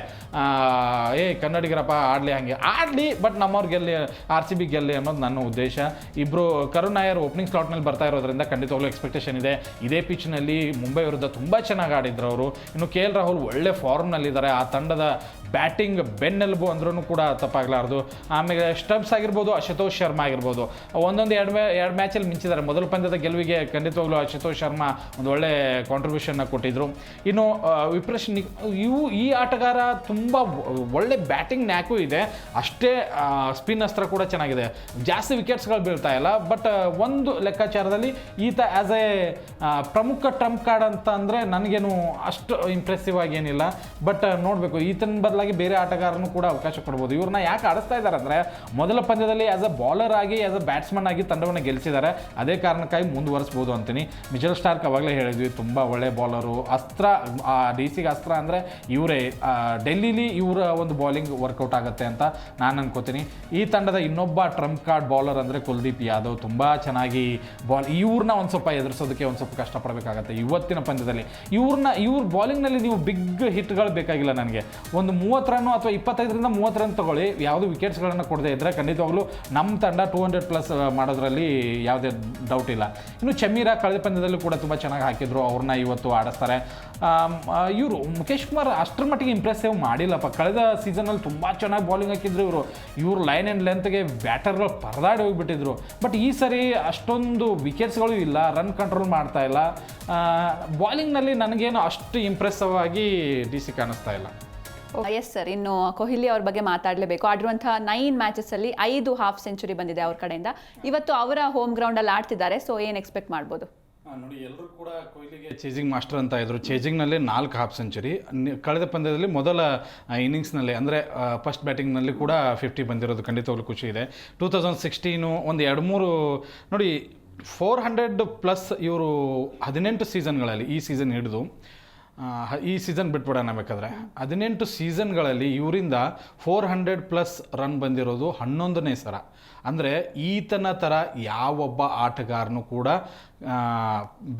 ಕನ್ನಡಿಗರಪ್ಪ ಆಡಲಿ, ಹಾಗೆ ಆಡಲಿ, ಬಟ್ ನಮ್ಮವ್ರು ಗೆಲ್ಲಿ RCB ಗೆಲ್ಲಿ ಅನ್ನೋದು ನನ್ನ ಉದ್ದೇಶ. ಇಬ್ಬರು ಕರುಣ್ ನಾಯರ್ ಓಪನಿಂಗ್ ಸ್ಲಾಟ್ನಲ್ಲಿ ಬರ್ತಾ ಇರೋದ್ರಿಂದ ಖಂಡಿತವಾಗ್ಲೂ ಎಕ್ಸ್ಪೆಕ್ಟೇಷನ್ ಇದೆ. ಇದೇ ಪಿಚ್ನಲ್ಲಿ ಮುಂಬೈ ವಿರುದ್ಧ ತುಂಬ ಚೆನ್ನಾಗಿ ಆಡಿದ್ರು ಅವರು. ಇನ್ನು KL ರಾಹುಲ್ ಒಳ್ಳೆ ಫಾರ್ಮ್ನಲ್ಲಿದ್ದಾರೆ. ಆ ತಂಡದ ಬ್ಯಾಟಿಂಗ್ ಬೆನ್ನೆಲುಬು ಅಂದ್ರೂ ಕೂಡ ತಪ್ಪಾಗಲಾರ್ದು. ಆಮೇಲೆ ಸ್ಟಬ್ಸ್ ಆಗಿರ್ಬೋದು, ಅಶುತೋಷ್ ಶರ್ಮಾ ಆಗಿರ್ಬೋದು, ಎರಡು ಮ್ಯಾಚಲ್ಲಿ ಮಿಂಚಿದ್ದಾರೆ. ಮೊದಲ ಪಂದ್ಯದ ಗೆಲುವಿಗೆ ಖಂಡಿತವಾಗ್ಲೂ ಅಶುತೋಷ್ ಶರ್ಮಾ ಒಂದು ಒಳ್ಳೆ ಕಾಂಟ್ರಿಬ್ಯೂಷನ್ನ ಕೊಟ್ಟಿದ್ರು. ಇನ್ನು ವಿಪ್ರೆಶ್ ಈ ಆಟಗಾರ ತುಂಬ ಒಳ್ಳೆ ಬ್ಯಾಟಿಂಗ್ ನ್ಯಾಕು ಇದೆ, ಅಷ್ಟೇ ಸ್ಪಿನ್ ಅಸ್ತ್ರ ಕೂಡ ಚೆನ್ನಾಗಿದೆ. ಜಾಸ್ತಿ ವಿಕೆಟ್ಸ್ಗಳು ಬೀಳ್ತಾ ಇಲ್ಲ. ಬಟ್ ಒಂದು ಲೆಕ್ಕಾಚಾರದಲ್ಲಿ ಈತ ಆ್ಯಸ್ ಎ ಪ್ರಮುಖ ಟ್ರಂಪ್ ಕಾರ್ಡ್ ಅಂತ ಅಂದರೆ ನನಗೇನು ಅಷ್ಟು ಇಂಪ್ರೆಸಿವ್ ಆಗಿ ಏನಿಲ್ಲ. ಬಟ್ ನೋಡಬೇಕು, ಈತನ ಬದಲಾಗಿ ಬೇರೆ ಆಟಗಾರನು ಕೂಡ ಅವಕಾಶ ಕೊಡ್ಬೋದು. ಇವ್ರನ್ನ ಯಾಕೆ ಆಡಿಸ್ತಾ ಇದ್ದಾರೆ ಅಂದರೆ, ಮೊದಲ ಪಂದ್ಯದಲ್ಲಿ ಆಸ್ ಅ ಬೌಲರ್ ಆಗಿ ಆಸ್ ಅ ಬ್ಯಾಟ್ಸ್ಮನ್ ಆಗಿ ತಂಡವನ್ನು ಗೆಲ್ಲಿಸಿದ್ದಾರೆ. ಅದೇ ಕಾರಣಕ್ಕಾಗಿ ಮುಂದುವರಿಸ್ಬೋದು ಅಂತೀನಿ. ಮಿಚೆಲ್ ಸ್ಟಾರ್ಕ್ ಅವಾಗಲೇ ಹೇಳಿದ್ವಿ, ತುಂಬ ಒಳ್ಳೆ ಬೌಲರು, ಅಸ್ತ್ರ. DC ಗೆ ಅಸ್ತ್ರ ಅಂದರೆ ಇವರೇ. ಡೆಲ್ಲಿಲಿ ಇವರ ಒಂದು ಬೌಲಿಂಗ್ ವರ್ಕೌಟ್ ಆಗುತ್ತೆ ಅಂತ ನಾನು ಅನ್ಕೋತೀನಿ. ಈ ತಂಡದ ಇನ್ನೊಬ್ಬ ಟ್ರಂಪ್ ಕಾರ್ಡ್ ಬೌಲರ್ ಅಂದರೆ ಕುಲ್ದೀಪ್ ಯಾದವ್. ತುಂಬ ಚೆನ್ನಾಗಿ ಇವ್ರನ್ನ ಒಂದು ಸ್ವಲ್ಪ ಎದುರಿಸೋದಕ್ಕೆ ಒಂದು ಸ್ವಲ್ಪ ಕಷ್ಟಪಡಬೇಕಾಗತ್ತೆ ಇವತ್ತಿನ ಪಂದ್ಯದಲ್ಲಿ. ಇವ್ರ ಬೌಲಿಂಗ್ನಲ್ಲಿ ನೀವು ಬಿಗ್ ಹಿಟ್ಗಳು ಬೇಕಾಗಿಲ್ಲ ನನಗೆ. ಒಂದು 30 ರನ್ನು ಅಥವಾ 25ರಿಂದ 30 ರನ್ ತೊಗೊಳ್ಳಿ, ಯಾವುದು ವಿಕೆಟ್ಸ್ಗಳನ್ನು ಕೊಡದೇ ಇದ್ದರೆ ಖಂಡಿತವಾಗ್ಲೂ ನಮ್ಮ ತಂಡ 200+ ಮಾಡೋದ್ರಲ್ಲಿ ಯಾವುದೇ ಡೌಟ್ ಇಲ್ಲ. ಇನ್ನು ಚಮೀರಾ ಕಳೆದ ಪಂದ್ಯದಲ್ಲೂ ಕೂಡ ತುಂಬ ಚೆನ್ನಾಗಿ ಹಾಕಿದ್ರು, ಅವ್ರನ್ನ ಇವತ್ತು ಆಡಿಸ್ತಾರೆ. ಇವರು ಮುಖೇಶ್ ಕುಮಾರ್ ಅಷ್ಟರ ಮಟ್ಟಿಗೆ ಇಂಪ್ರೆಸಿವ್ ಮಾಡಿಲ್ಲಪ್ಪ. ಕಳೆದ ಸೀಸನಲ್ಲಿ ತುಂಬ ಚೆನ್ನಾಗಿ ಬೌಲಿಂಗ್ ಹಾಕಿದ್ರು ಇವರು ಲೈನ್ ಆ್ಯಂಡ್ ಲೆಂತ್ಗೆ ಬ್ಯಾಟರ್ಗಳು ಪರದಾಡಿ ಹೋಗಿಬಿಟ್ಟಿದ್ರು. ಬಟ್ ಈ ಸರಿ ಅಷ್ಟೊಂದು ವಿಕೆಟ್ಸ್ಗಳು ಇಲ್ಲ, ರನ್ ಕಂಟ್ರೋಲ್ ಮಾಡ್ತಾ ಇಲ್ಲ. ಬೌಲಿಂಗ್ನಲ್ಲಿ ನನಗೇನು ಅಷ್ಟು ಇಂಪ್ರೆಸಿವ್ ಆಗಿ DC ಕಾಣಿಸ್ತಾ ಇಲ್ಲ. ಎಸ್ ಸರ್, ಇನ್ನು ಕೊಹ್ಲಿ ಅವ್ರ ಬಗ್ಗೆ ಮಾತಾಡಲೇಬೇಕು. ಆಡಿರುವಂತಹ 9 ಮ್ಯಾಚಸ್ಸಲ್ಲಿ 5 ಹಾಫ್ ಸೆಂಚುರಿ ಬಂದಿದೆ ಅವ್ರ ಕಡೆಯಿಂದ. ಇವತ್ತು ಅವರ ಹೋಮ್ ಗ್ರೌಂಡಲ್ಲಿ ಆಡ್ತಿದ್ದಾರೆ. ಸೊ ಏನು ಎಕ್ಸ್ಪೆಕ್ಟ್ ಮಾಡ್ಬೋದು? ನೋಡಿ, ಎಲ್ಲರೂ ಕೂಡ ಕೊಹ್ಲಿಗೆ ಚೇಜಿಂಗ್ ಮಾಸ್ಟರ್ ಅಂತ ಇದ್ರು. ಚೇಜಿಂಗ್ನಲ್ಲಿ 4 ಹಾಫ್ ಸೆಂಚುರಿ. ಕಳೆದ ಪಂದ್ಯದಲ್ಲಿ ಮೊದಲ ಇನ್ನಿಂಗ್ಸ್ನಲ್ಲಿ ಅಂದರೆ ಫಸ್ಟ್ ಬ್ಯಾಟಿಂಗ್ನಲ್ಲಿ ಕೂಡ 50 ಬಂದಿರೋದು ಖಂಡಿತವಾಗ್ಲೂ ಖುಷಿ ಇದೆ. 2016 ಒಂದು 2-3 ನೋಡಿ 400+ ಇವರು 18 ಸೀಸನ್ಗಳಲ್ಲಿ, ಈ ಸೀಸನ್ ಹಿಡಿದು ಈ ಸೀಸನ್ ಬಿಟ್ಬಿಡೋಣ ಬೇಕಾದ್ರೆ 18 ಸೀಸನ್ಗಳಲ್ಲಿ ಇವರಿಂದ 400+ ರನ್ ಬಂದಿರೋದು 11ನೇ ಸಲ. ಅಂದರೆ ಈತನ ಥರ ಯಾವೊಬ್ಬ ಆಟಗಾರನು ಕೂಡ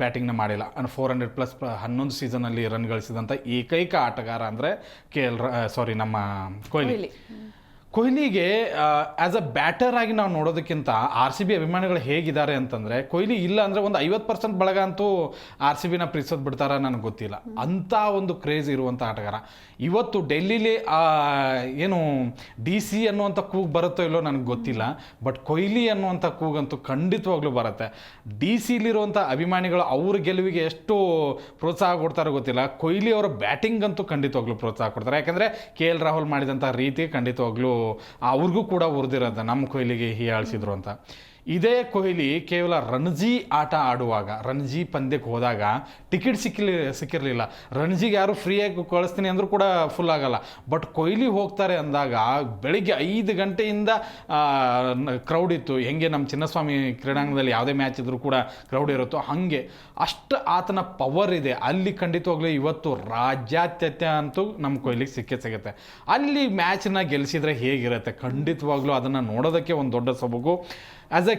ಬ್ಯಾಟಿಂಗ್ನ ಮಾಡಿಲ್ಲ. 400+ 11 ಸೀಸನಲ್ಲಿ ರನ್ ಗಳಿಸಿದಂಥ ಏಕೈಕ ಆಟಗಾರ ಅಂದರೆ ನಮ್ಮ ಕೊಹ್ಲಿಗೆ ಆ್ಯಸ್ ಅ ಬ್ಯಾಟರ್ ಆಗಿ ನಾವು ನೋಡೋದಕ್ಕಿಂತ RCB ಅಭಿಮಾನಿಗಳು ಹೇಗಿದ್ದಾರೆ ಅಂತಂದರೆ, ಕೊಹ್ಲಿ ಇಲ್ಲ ಅಂದರೆ ಒಂದು 50% ಬಳಗ ಅಂತೂ RCBನ ಪ್ರೀತಿಸೋದು ಬಿಡ್ತಾರ ನನಗೆ ಗೊತ್ತಿಲ್ಲ. ಅಂಥ ಒಂದು ಕ್ರೇಜ್ ಇರುವಂಥ ಆಟಗಾರ. ಇವತ್ತು ಡೆಲ್ಲಿಲಿ ಏನು DC ಅನ್ನುವಂಥ ಕೂಗು ಬರುತ್ತೋ ಇಲ್ಲೋ ನನಗೆ ಗೊತ್ತಿಲ್ಲ. ಬಟ್ ಕೊಹ್ಲಿ ಅನ್ನುವಂಥ ಕೂಗಂತೂ ಖಂಡಿತವಾಗ್ಲೂ ಬರುತ್ತೆ. DCಲಿರುವಂಥ ಅಭಿಮಾನಿಗಳು ಅವ್ರ ಗೆಲುವಿಗೆ ಎಷ್ಟು ಪ್ರೋತ್ಸಾಹ ಕೊಡ್ತಾರೋ ಗೊತ್ತಿಲ್ಲ. ಕೊಹ್ಲಿ ಅವರ ಬ್ಯಾಟಿಂಗ್ ಅಂತೂ ಖಂಡಿತವಾಗ್ಲೂ ಪ್ರೋತ್ಸಾಹ ಕೊಡ್ತಾರೆ. ಯಾಕೆಂದರೆ KL ರಾಹುಲ್ ಮಾಡಿದಂಥ ರೀತಿ ಖಂಡಿತವಾಗ್ಲೂ ಅವ್ರಿಗೂ ಕೂಡ ಉರಿದಿರೋದು, ನಮ್ಮ ಕೊಹ್ಲಿಗೆ ಹೀಯಾಳಿಸಿದ್ರು ಅಂತ. ಇದೇ ಕೊಹ್ಲಿ ಕೇವಲ ರಣಜಿ ಆಟ ಆಡುವಾಗ, ರಣಜಿ ಪಂದ್ಯಕ್ಕೆ ಹೋದಾಗ ಟಿಕೆಟ್ ಸಿಕ್ಕಿರಲಿಲ್ಲ. ರಣಜಿಗೆ ಯಾರು ಫ್ರೀಯಾಗಿ ಕಳಿಸ್ತೀನಿ ಅಂದರೂ ಕೂಡ ಫುಲ್ ಆಗಲ್ಲ. ಬಟ್ ಕೊಹ್ಲಿ ಹೋಗ್ತಾರೆ ಅಂದಾಗ ಬೆಳಿಗ್ಗೆ 5 ಗಂಟೆಯಿಂದ ಕ್ರೌಡ್ ಇತ್ತು. ಹೆಂಗೆ ನಮ್ಮ ಚಿನ್ನಸ್ವಾಮಿ ಕ್ರೀಡಾಂಗಣದಲ್ಲಿ ಯಾವುದೇ ಮ್ಯಾಚ್ ಇದ್ರೂ ಕೂಡ ಕ್ರೌಡ್ ಇರುತ್ತೋ ಹಾಗೆ ಅಷ್ಟು ಆತನ ಪವರ್ ಇದೆ. ಅಲ್ಲಿ ಖಂಡಿತವಾಗ್ಲೂ ಇವತ್ತು ರಾಜ್ಯಾತ್ಯತ್ಯ ಅಂತೂ ನಮ್ಮ ಕೊಹ್ಲಿಗೆ ಸಿಗುತ್ತೆ. ಅಲ್ಲಿ ಮ್ಯಾಚನ್ನ ಗೆಲ್ಲಿಸಿದ್ರೆ ಹೇಗಿರುತ್ತೆ, ಖಂಡಿತವಾಗ್ಲೂ ಅದನ್ನು ನೋಡೋದಕ್ಕೆ ಒಂದು ದೊಡ್ಡ ಸೊಬಗು. ಆ್ಯಸ್ ಎ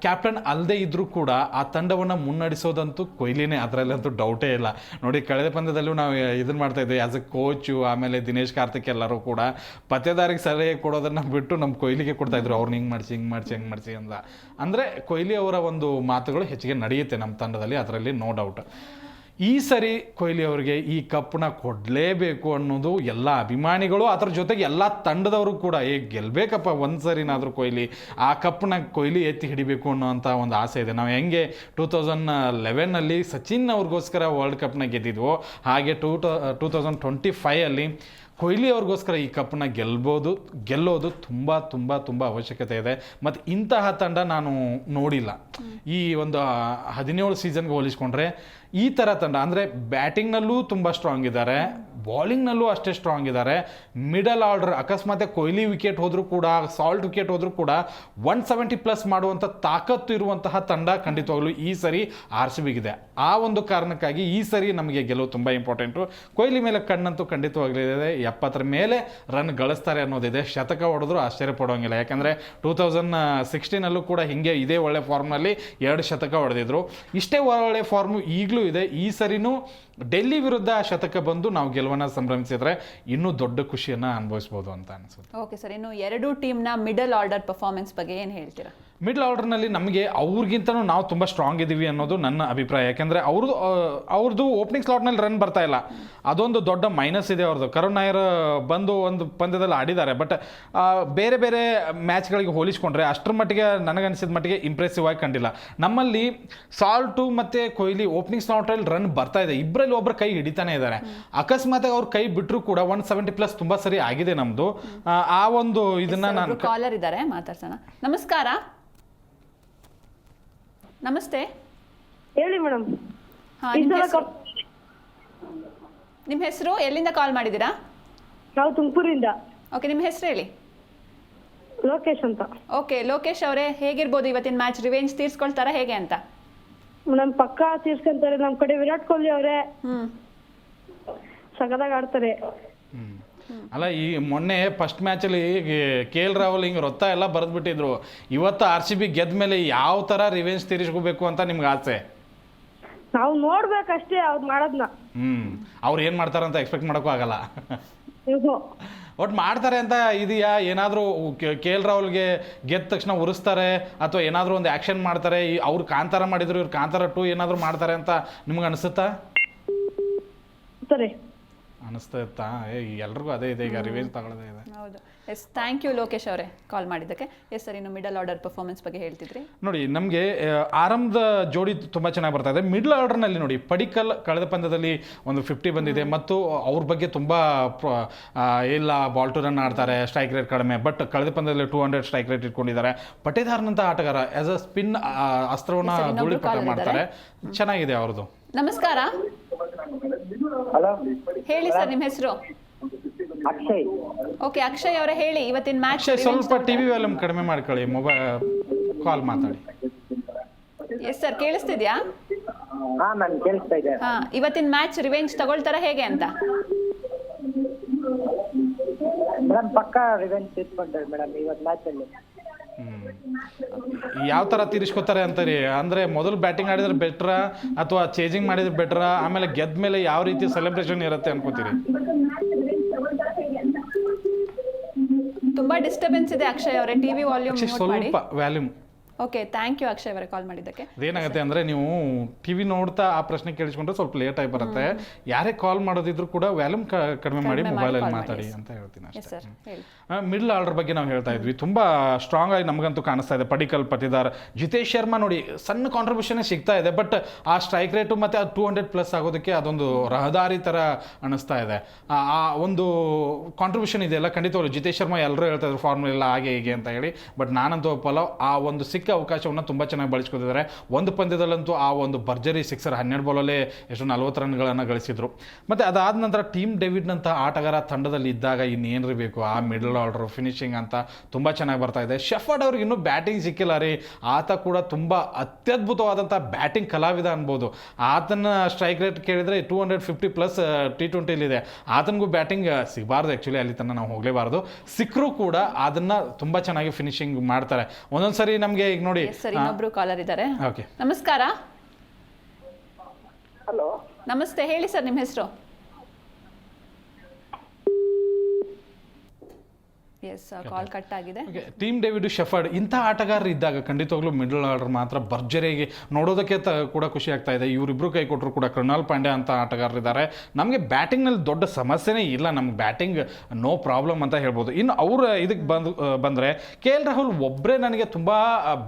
ಕ್ಯಾಪ್ಟನ್ ಅಲ್ಲದೆ ಇದ್ದರೂ ಕೂಡ ಆ ತಂಡವನ್ನು ಮುನ್ನಡೆಸೋದಂತೂ ಕೊಹ್ಲಿನೇ, ಅದರಲ್ಲಂತೂ ಡೌಟೇ ಇಲ್ಲ. ನೋಡಿ, ಕಳೆದ ಪಂದ್ಯದಲ್ಲೂ ನಾವು ಇದನ್ನು ಮಾಡ್ತಾಯಿದ್ವಿ ಆ್ಯಸ್ ಎ ಕೋಚು. ಆಮೇಲೆ ದಿನೇಶ್ ಕಾರ್ತಿಕ್ ಎಲ್ಲರೂ ಕೂಡ ಪತ್ತೇದಾರಿಗೆ ಸಲಹೆ ಕೊಡೋದನ್ನು ಬಿಟ್ಟು ನಮ್ಮ ಕೊಹ್ಲಿಗೆ ಕೊಡ್ತಾಯಿದ್ರು, ಅವ್ರನ್ನ ಹಿಂಗೆ ಮಾಡಿಸಿ ಅಂತ. ಅಂದರೆ ಕೊಹ್ಲಿ ಅವರ ಒಂದು ಮಾತುಗಳು ಹೆಚ್ಚಿಗೆ ನಡೆಯುತ್ತೆ ನಮ್ಮ ತಂಡದಲ್ಲಿ, ಅದರಲ್ಲಿ ನೋ ಡೌಟ್. ಈ ಸರಿ ಕೊಹ್ಲಿ ಅವರಿಗೆ ಈ ಕಪ್ಪನ್ನ ಕೊಡಲೇಬೇಕು ಅನ್ನೋದು ಎಲ್ಲ ಅಭಿಮಾನಿಗಳು, ಅದರ ಜೊತೆಗೆ ಎಲ್ಲ ತಂಡದವರು ಕೂಡ ಗೆಲ್ಲಬೇಕಪ್ಪ ಒಂದು ಸರಿನಾದರೂ ಕೊಹ್ಲಿ, ಆ ಕಪ್ಪನ್ನ ಕೊಹ್ಲಿ ಎತ್ತಿ ಹಿಡಿಬೇಕು ಅನ್ನೋಂಥ ಒಂದು ಆಸೆ ಇದೆ. ನಾವು ಹೆಂಗೆ 2011ನಲ್ಲಿ ಸಚಿನ್ ಅವ್ರಿಗೋಸ್ಕರ ವರ್ಲ್ಡ್ ಕಪ್ನ ಗೆದ್ದಿದ್ವೋ, ಹಾಗೆ 2025ಅಲ್ಲಿ ಕೊಹ್ಲಿ ಅವ್ರಿಗೋಸ್ಕರ ಈ ಕಪ್ಪನ್ನ ಗೆಲ್ಲೋದು ತುಂಬ ತುಂಬ ತುಂಬ ಅವಶ್ಯಕತೆ ಇದೆ. ಮತ್ತು ಇಂತಹ ತಂಡ ನಾನು ನೋಡಿಲ್ಲ ಈ ಒಂದು 17 ಸೀಸನ್ಗೆ ಹೋಲಿಸ್ಕೊಂಡ್ರೆ. ಈ ಥರ ತಂಡ ಅಂದರೆ ಬ್ಯಾಟಿಂಗ್ನಲ್ಲೂ ತುಂಬ ಸ್ಟ್ರಾಂಗ್ ಇದ್ದಾರೆ, ಬೌಲಿಂಗ್ನಲ್ಲೂ ಅಷ್ಟೇ ಸ್ಟ್ರಾಂಗ್ ಇದ್ದಾರೆ. ಮಿಡಲ್ ಆರ್ಡರ್ ಅಕಸ್ಮಾತ್ ಕೊಹ್ಲಿ ವಿಕೆಟ್ ಹೋದರೂ ಕೂಡ, ಸಾಲ್ಟ್ ವಿಕೆಟ್ ಹೋದರೂ ಕೂಡ 170+ ಮಾಡುವಂಥ ತಾಕತ್ತು ಇರುವಂತಹ ತಂಡ ಖಂಡಿತವಾಗ್ಲೂ ಈ ಸರಿ RCBಗಿದೆ. ಆ ಒಂದು ಕಾರಣಕ್ಕಾಗಿ ಈ ಸರಿ ನಮಗೆ ಗೆಲುವು ತುಂಬ ಇಂಪಾರ್ಟೆಂಟು. ಕೊಹ್ಲಿ ಮೇಲೆ ಕಣ್ಣಂತೂ ಖಂಡಿತವಾಗಲಿದೆ. 70 ಮೇಲೆ ರನ್ ಗಳಿಸ್ತಾರೆ ಅನ್ನೋದಿದೆ. ಶತಕ ಹೊಡೆದ್ರು ಆಶ್ಚರ್ಯ ಪಡೋಂಗಿಲ್ಲ. ಯಾಕಂದರೆ 2016ನಲ್ಲೂ ಕೂಡ ಹಿಂಗೆ ಇದೇ ಒಳ್ಳೆ ಫಾರ್ಮ್ನಲ್ಲಿ ಓವರ್ನಲ್ಲಿ 2 ಶತಕ ಹೊಡೆದಿದ್ರು. ಇಷ್ಟೇ ಒಳ್ಳೆ ಫಾರ್ಮು ಈಗಲೂ ಇದೆ. ಈ ಸರಿನೂ ಡೆಲ್ಲಿ ವಿರುದ್ಧ ಶತಕ ಬಂದು ನಾವು ಗೆಲುವನ್ನು ಸಂಭ್ರಮಿಸಿದ್ರೆ ಇನ್ನೂ ದೊಡ್ಡ ಖುಷಿಯನ್ನು ಅನುಭವಿಸ್ಬೋದು ಅಂತ ಅನಿಸುತ್ತೆ. ಓಕೆ ಸರ್, ಇನ್ನು ಎರಡೂ ಟೀಮ್ನ ಮಿಡಲ್ ಆರ್ಡರ್ ಪರ್ಫಾರ್ಮೆನ್ಸ್ ಬಗ್ಗೆ ಏನು ಹೇಳ್ತೀರಾ? ಮಿಡ್ಲ್ ಆರ್ಡರ್ನಲ್ಲಿ ನಮಗೆ ಅವ್ರಿಗಿಂತನೂ ನಾವು ತುಂಬ ಸ್ಟ್ರಾಂಗ್ ಇದ್ದೀವಿ ಅನ್ನೋದು ನನ್ನ ಅಭಿಪ್ರಾಯ. ಯಾಕೆಂದರೆ ಅವ್ರದ್ದು ಓಪನಿಂಗ್ ಸ್ಲಾಟ್ನಲ್ಲಿ ರನ್ ಬರ್ತಾ ಇಲ್ಲ, ಅದೊಂದು ದೊಡ್ಡ ಮೈನಸ್ ಇದೆ ಅವ್ರದ್ದು. ಕರುಣ್ ನಾಯರ್ ಬಂದು ಒಂದು ಪಂದ್ಯದಲ್ಲಿ ಆಡಿದ್ದಾರೆ, ಬಟ್ ಬೇರೆ ಬೇರೆ ಮ್ಯಾಚ್ಗಳಿಗೆ ಹೋಲಿಸ್ಕೊಂಡ್ರೆ ಅಷ್ಟರ ಮಟ್ಟಿಗೆ ನನಗನ್ಸಿದ ಮಟ್ಟಿಗೆ ಇಂಪ್ರೆಸಿವ್ ಆಗಿ ಕಂಡಿಲ್ಲ. ನಮ್ಮಲ್ಲಿ ಸಾಲ್ಟು ಮತ್ತು ಕೊಹ್ಲಿ ಓಪನಿಂಗ್ ಸ್ಲಾಟಲ್ಲಿ ರನ್ ಬರ್ತಾ ಇದೆ, ಇಬ್ಬರಲ್ಲಿ ಒಬ್ಬರು ಕೈ ಹಿಡಿತಾನೆ ಇದ್ದಾರೆ. ಅಕಸ್ಮಾತ್ ಅವ್ರು ಕೈ ಬಿಟ್ಟರು ಕೂಡ 170+ ತುಂಬ ಸರಿ ಆಗಿದೆ ನಮ್ಮದು. ಆ ಒಂದು ಇದನ್ನು ನಾನು ಕಾಲರ್ ಇದ್ದಾರೆ, ಮಾತಾಡ್ಸೋಣ. ನಮಸ್ಕಾರ. ನಮಸ್ತೆ, ಹೇಳಿ ಮೇಡಮ್. ನಿಮ್ಮ ಹೆಸರು, ಎಲ್ಲಿಂದ ಕಾಲ್ ಮಾಡಿದ್ದೀರಾ? ನಾವು ತುಮಕೂರಿಂದ. ಓಕೆ, ನಿಮ್ಮ ಹೆಸರು ಹೇಳಿ. ಲೋಕೇಶ್ ಅಂತ. ಓಕೆ ಲೋಕೇಶ್ ಅವರೇ, ಹೇಗಿರ್ಬೋದು ಇವತ್ತಿನ ಮ್ಯಾಚ್? ರಿವೆಂಜ್ ತೀರ್ಸ್ಕೊಳ್ತಾರಾ ಹೇಗೆ ಅಂತ? ಮೇಡಮ್ ಪಕ್ಕ ತೀರ್ಸ್ಕೊಂತಾರೆ. ನಮ್ ಕಡೆ ವಿರಾಟ್ ಕೊಹ್ಲಿ ಅವರೇ ಸಗದಾಗ ಆಡ್ತಾರೆ. ಅಲ್ಲ, ಈ ಮೊನ್ನೆ ಫಸ್ಟ್ ಮ್ಯಾಚಲ್ಲಿ KL ರಾಹುಲ್ ಹಿಂಗೆ ರೊತ್ತ ಎಲ್ಲ ಬರೆದ್ಬಿಟ್ಟಿದ್ರು. ಇವತ್ತು RCB ಗೆದ್ದ ಮೇಲೆ ಯಾವ ಥರ ರಿವೆಂಜ್ ತೀರಿಸ್ಕೋಬೇಕು ಅಂತ ನಿಮ್ಗೆ ಆಸೆ? ನಾವು ನೋಡ್ಬೇಕಷ್ಟೇ ಅವ್ರು ಮಾಡೋದ್ನ. ಅವ್ರು ಏನು ಮಾಡ್ತಾರೆ ಅಂತ ಎಕ್ಸ್ಪೆಕ್ಟ್ ಮಾಡೋಕ್ಕೂ ಆಗಲ್ಲ. ಒಟ್ಟು ಮಾಡ್ತಾರೆ ಅಂತ ಇದೆಯಾ? ಏನಾದರೂ KL ರಾಹುಲ್ಗೆ ಗೆದ್ದ ತಕ್ಷಣ ಉರಿಸ್ತಾರೆ ಅಥವಾ ಏನಾದರೂ ಒಂದು ಆ್ಯಕ್ಷನ್ ಮಾಡ್ತಾರೆ? ಅವ್ರು ಕಾಂತಾರ ಮಾಡಿದ್ರು, ಇವ್ರು ಕಾಂತಾರ 2 ಏನಾದರೂ ಮಾಡ್ತಾರೆ ಅಂತ ನಿಮ್ಗೆ ಅನಿಸುತ್ತಾ? ಅನಿಸ್ತಾ ಇತ್ತಾ? ಎಲ್ರಿಗೂ ಅದೇ ಇದೆ, ಈಗ ರಿವೆಂಜ್ ತಗೊಳ್ಳೋದೇ ಇದೆ. ಹೌದು. ಎಸ್, ಥ್ಯಾಂಕ್ ಯು ಲೋಕೇಶ್ ಅವರೇ ಕಾಲ್ ಮಾಡಿದ್ದಕ್ಕೆ. ಎಸ್ ಸರ್, ಇನ್ನು ಮಿಡಲ್ ಆರ್ಡರ್ ಪರ್ಫಾರ್ಮೆನ್ಸ್ ಬಗ್ಗೆ ಹೇಳ್ತಿದ್ರಿ. ನೋಡಿ, ನಮಗೆ ಆರಂಭದ ಜೋಡಿ ತುಂಬ ಚೆನ್ನಾಗಿ ಬರ್ತಾ ಇದೆ. ಮಿಡ್ಲ್ ಆರ್ಡರ್ನಲ್ಲಿ ನೋಡಿ, ಪಡಿಕಲ್ ಕಳೆದ ಪಂದ್ಯದಲ್ಲಿ ಒಂದು 50 ಬಂದಿದೆ ಮತ್ತು ಅವ್ರ ಬಗ್ಗೆ ತುಂಬ ಇಲ್ಲ, ಬಾಲ್ ಟು ರನ್ ಆಡ್ತಾರೆ, ಸ್ಟ್ರೈಕ್ ರೇಟ್ ಕಡಿಮೆ, ಬಟ್ ಕಳೆದ ಪಂದ್ಯದಲ್ಲಿ 200 ಸ್ಟ್ರೈಕ್ ರೇಟ್ ಇಟ್ಕೊಂಡಿದ್ದಾರೆ. ಪಟೇದಾರ್ನಂಥ ಆಟಗಾರ ಆಸ್ ಅ ಸ್ಪಿನ್ ಅಸ್ತ್ರವನ್ನು ಧೂಳಿಪಟ ಮಾಡ್ತಾರೆ. ಚೆನ್ನಾಗಿದೆ ಅವ್ರದ್ದು. ನಮಸ್ಕಾರ. ಹೇಳಿ ಸರ್, ನಿಮ್ಮ ಹೆಸರು? ಅಕ್ಷಯ್. ಓಕೆ ಅಕ್ಷಯ್ ಅವರೇ ಹೇಳಿ, ಇವತ್ತಿನ ಮ್ಯಾಚ್ ಸ್ವಲ್ಪ ಟಿವಿ ವ್ಯಾಲ್ಯೂಮ್ ಕಡಿಮೆ ಮಾಡ್ಕೊಳ್ಳಿ, ಮೊಬೈಲ್ ಕಾಲ್ ಮಾತಾಡಿ. ಎಸ್ ಸರ್, ಕೇಳಿಸ್ತಿದ್ಯಾ? ಹಾ ಮ್ಯಾಮ್, ಕೇಳಿಸ್ತಾ ಇದೆ. ಹಾ, ಇವತ್ತಿನ ಮ್ಯಾಚ್ ರಿವೆಂಜ್ ತಗೊಳ್ತಾರ ಹೇಗೆ ಅಂತ? ಮೇಡಮ್ ಪಕ್ಕ ರಿವೆಂಜ್ ತೀರ್ಸ್ಕೊಂತಾರೆ ಮೇಡಮ್ ಇವತ್ತು ಮ್ಯಾಚ್ ಅಲ್ಲಿ. ಯಾವ ಥರ ತೀರಿಸ್ಕೊತಾರೆ ಅಂತಾರೆ ಅಂದರೆ, ಮೊದಲು ಬ್ಯಾಟಿಂಗ್ ಆಡಿದ್ರೆ ಬೆಟ್ರಾ ಅಥವಾ ಚೇಂಜಿಂಗ್ ಮಾಡಿದ್ರೆ ಬೆಟ್ರಾ? ಆಮೇಲೆ ಗೆದ್ದ ಮೇಲೆ ಯಾವ ರೀತಿ ಸೆಲೆಬ್ರೇಷನ್ ಇರುತ್ತೆ ಅನ್ಕೋತೀರಿ? ತುಂಬಾ ಡಿಸ್ಟರ್ಬೆನ್ಸ್ ಇದೆ ಅಕ್ಷಯ್ ಅವರೇ, ಟಿವಿ ವಾಲ್ಯೂಮ್ ಸ್ವಲ್ಪ volume. Okay, thank you Akshay ಅವರೇ ಕಾಲ್ ಮಾಡಿದ್ದಕ್ಕೆ. ಅದೇನಾಗುತ್ತೆ ಅಂದರೆ, ನೀವು ಟಿವಿ ನೋಡ್ತಾ ಆ ಪ್ರಶ್ನೆ ಕೇಳಿಸ್ಕೊಂಡ್ರೆ ಸ್ವಲ್ಪ ಲೇಟ್ ಆಗಿ ಬರುತ್ತೆ. ಯಾರೇ ಕಾಲ್ ಮಾಡೋದಿದ್ರು ಕೂಡ ವ್ಯಾಲ್ಯೂಮ್ ಕಡಿಮೆ ಮಾಡಿ ಮೊಬೈಲಲ್ಲಿ ಮಾತಾಡಿ ಅಂತ ಹೇಳ್ತೀನಿ ಅಷ್ಟೇ. ಮಿಡ್ಲ್ ಆರ್ಡರ್ ಬಗ್ಗೆ ನಾವು ಹೇಳ್ತಾ ಇದ್ವಿ, ತುಂಬ ಸ್ಟ್ರಾಂಗ್ ಆಗಿ ನಮಗಂತೂ ಕಾಣಿಸ್ತಾ ಇದೆ. ಪಡಿಕಲ್, ಪಟಿದಾರ್, ಜಿತೇಶ್ ಶರ್ಮಾ ನೋಡಿ ಸಣ್ಣ ಕಾಂಟ್ರಿಬ್ಯೂಷನ್ ಸಿಗ್ತಾ ಇದೆ, ಬಟ್ ಆ ಸ್ಟ್ರೈಕ್ ರೇಟು ಮತ್ತು 200+ ಆಗೋದಕ್ಕೆ ಅದೊಂದು ರಹದಾರಿ ಥರ ಅನ್ನಿಸ್ತಾ ಇದೆ. ಆ ಒಂದು ಕಾಂಟ್ರಿಬ್ಯೂಷನ್ ಇದೆಯಲ್ಲ, ಖಂಡಿತವಾಗ್ಲು ಜಿತೇಶ್ ಶರ್ಮಾ ಎಲ್ಲರೂ ಹೇಳ್ತಾ ಇದ್ರು ಫಾರ್ಮ್ ಇಲ್ಲ ಹಾಗೆ ಹೀಗೆ ಅಂತ ಹೇಳಿ, ಬಟ್ ನಾನಂತೂ ಒಪ್ಪಲ್ಲ. ಆ ಒಂದು ಸಿಕ್ಕ ಅವಕಾಶವನ್ನು ತುಂಬ ಚೆನ್ನಾಗಿ ಬಳಸ್ಕೊತಿದ್ದಾರೆ. ಒಂದು ಪಂದ್ಯದಲ್ಲಂತೂ ಆ ಒಂದು ಭರ್ಜರಿ ಸಿಕ್ಸರ್ 12 ಬಾಲಲ್ಲೇ ಎಷ್ಟು 40 ರನ್ಗಳನ್ನು ಗಳಿಸಿದ್ರು. ಮತ್ತು ಅದಾದ ನಂತರ ಟೀಮ್ ಡೇವಿಡ್ನಂಥ ಆಟಗಾರ ತಂಡದಲ್ಲಿ ಇದ್ದಾಗ ಇನ್ನೇನಿರಬೇಕು, ಆ ಮಿಡಲ್ ಆರ್ಡರ್ ಫಿನಿಶಿಂಗ್ ಅಂತ ತುಂಬ ಚೆನ್ನಾಗಿ ಬರ್ತಾ ಇದೆ. ಶೆಫರ್ಡ್ ಅವ್ರಿಗೆ ಇನ್ನೂ ಬ್ಯಾಟಿಂಗ್ ಸಿಕ್ಕಿಲ್ಲ ರೀ. ಆತ ಕೂಡ ತುಂಬ ಅತ್ಯದ್ಭುತವಾದಂಥ ಬ್ಯಾಟಿಂಗ್ ಕಲಾವಿದ ಅನ್ಬೋದು. ಆತನ ಸ್ಟ್ರೈಕ್ ರೇಟ್ ಕೇಳಿದರೆ 250+ T20 ಆತನಿಗೂ ಬ್ಯಾಟಿಂಗ್ ಸಿಗಬಾರ್ದು, ಆ್ಯಕ್ಚುಲಿ ಅಲ್ಲಿ ತನಕ ನಾವು ಹೋಗಲೇಬಾರ್ದು. ಸಿಕ್ಕರೂ ಕೂಡ ಅದನ್ನು ತುಂಬ ಚೆನ್ನಾಗಿ ಫಿನಿಶಿಂಗ್ ಮಾಡ್ತಾರೆ. ಒಂದೊಂದು ಸರಿ ನಮಗೆ ಈಗ ನೋಡಿ, ಸರ್ ಇನ್ನೊಬ್ರು ಕಾಲರ್ ಇದ್ದಾರೆ. ಓಕೆ, ನಮಸ್ಕಾರ. ಹಲೋ ನಮಸ್ತೆ, ಹೇಳಿ ಸರ್ ನಿಮ್ಮ ಹೆಸರು? ಎಸ್, ಕಾಲ್ ಕಟ್ ಆಗಿದೆ. ಟೀಮ್ ಡೇವಿಡ್, ಶೆಫರ್ಡ್ ಇಂಥ ಆಟಗಾರರು ಇದ್ದಾಗ ಖಂಡಿತವಾಗ್ಲೂ ಮಿಡಲ್ ಆರ್ಡರ್ ಮಾತ್ರ ಭರ್ಜರಿಯಾಗಿ ನೋಡೋದಕ್ಕೆ ಕೂಡ ಖುಷಿ ಆಗ್ತಾ ಇದೆ. ಇವರಿಬ್ಬರು ಕೈ ಕೊಟ್ಟರು ಕೂಡ ಕೃಣಾಲ್ ಪಾಂಡ್ಯ ಅಂತ ಆಟಗಾರರಿದ್ದಾರೆ. ನಮಗೆ ಬ್ಯಾಟಿಂಗ್ನಲ್ಲಿ ದೊಡ್ಡ ಸಮಸ್ಯೆನೇ ಇಲ್ಲ, ನಮ್ಗೆ ಬ್ಯಾಟಿಂಗ್ ನೋ ಪ್ರಾಬ್ಲಮ್ ಅಂತ ಹೇಳ್ಬೋದು. ಇನ್ನು ಅವ್ರ ಇದಕ್ಕೆ ಬಂದರೆ KL ರಾಹುಲ್ ಒಬ್ಬರೇ ನನಗೆ ತುಂಬ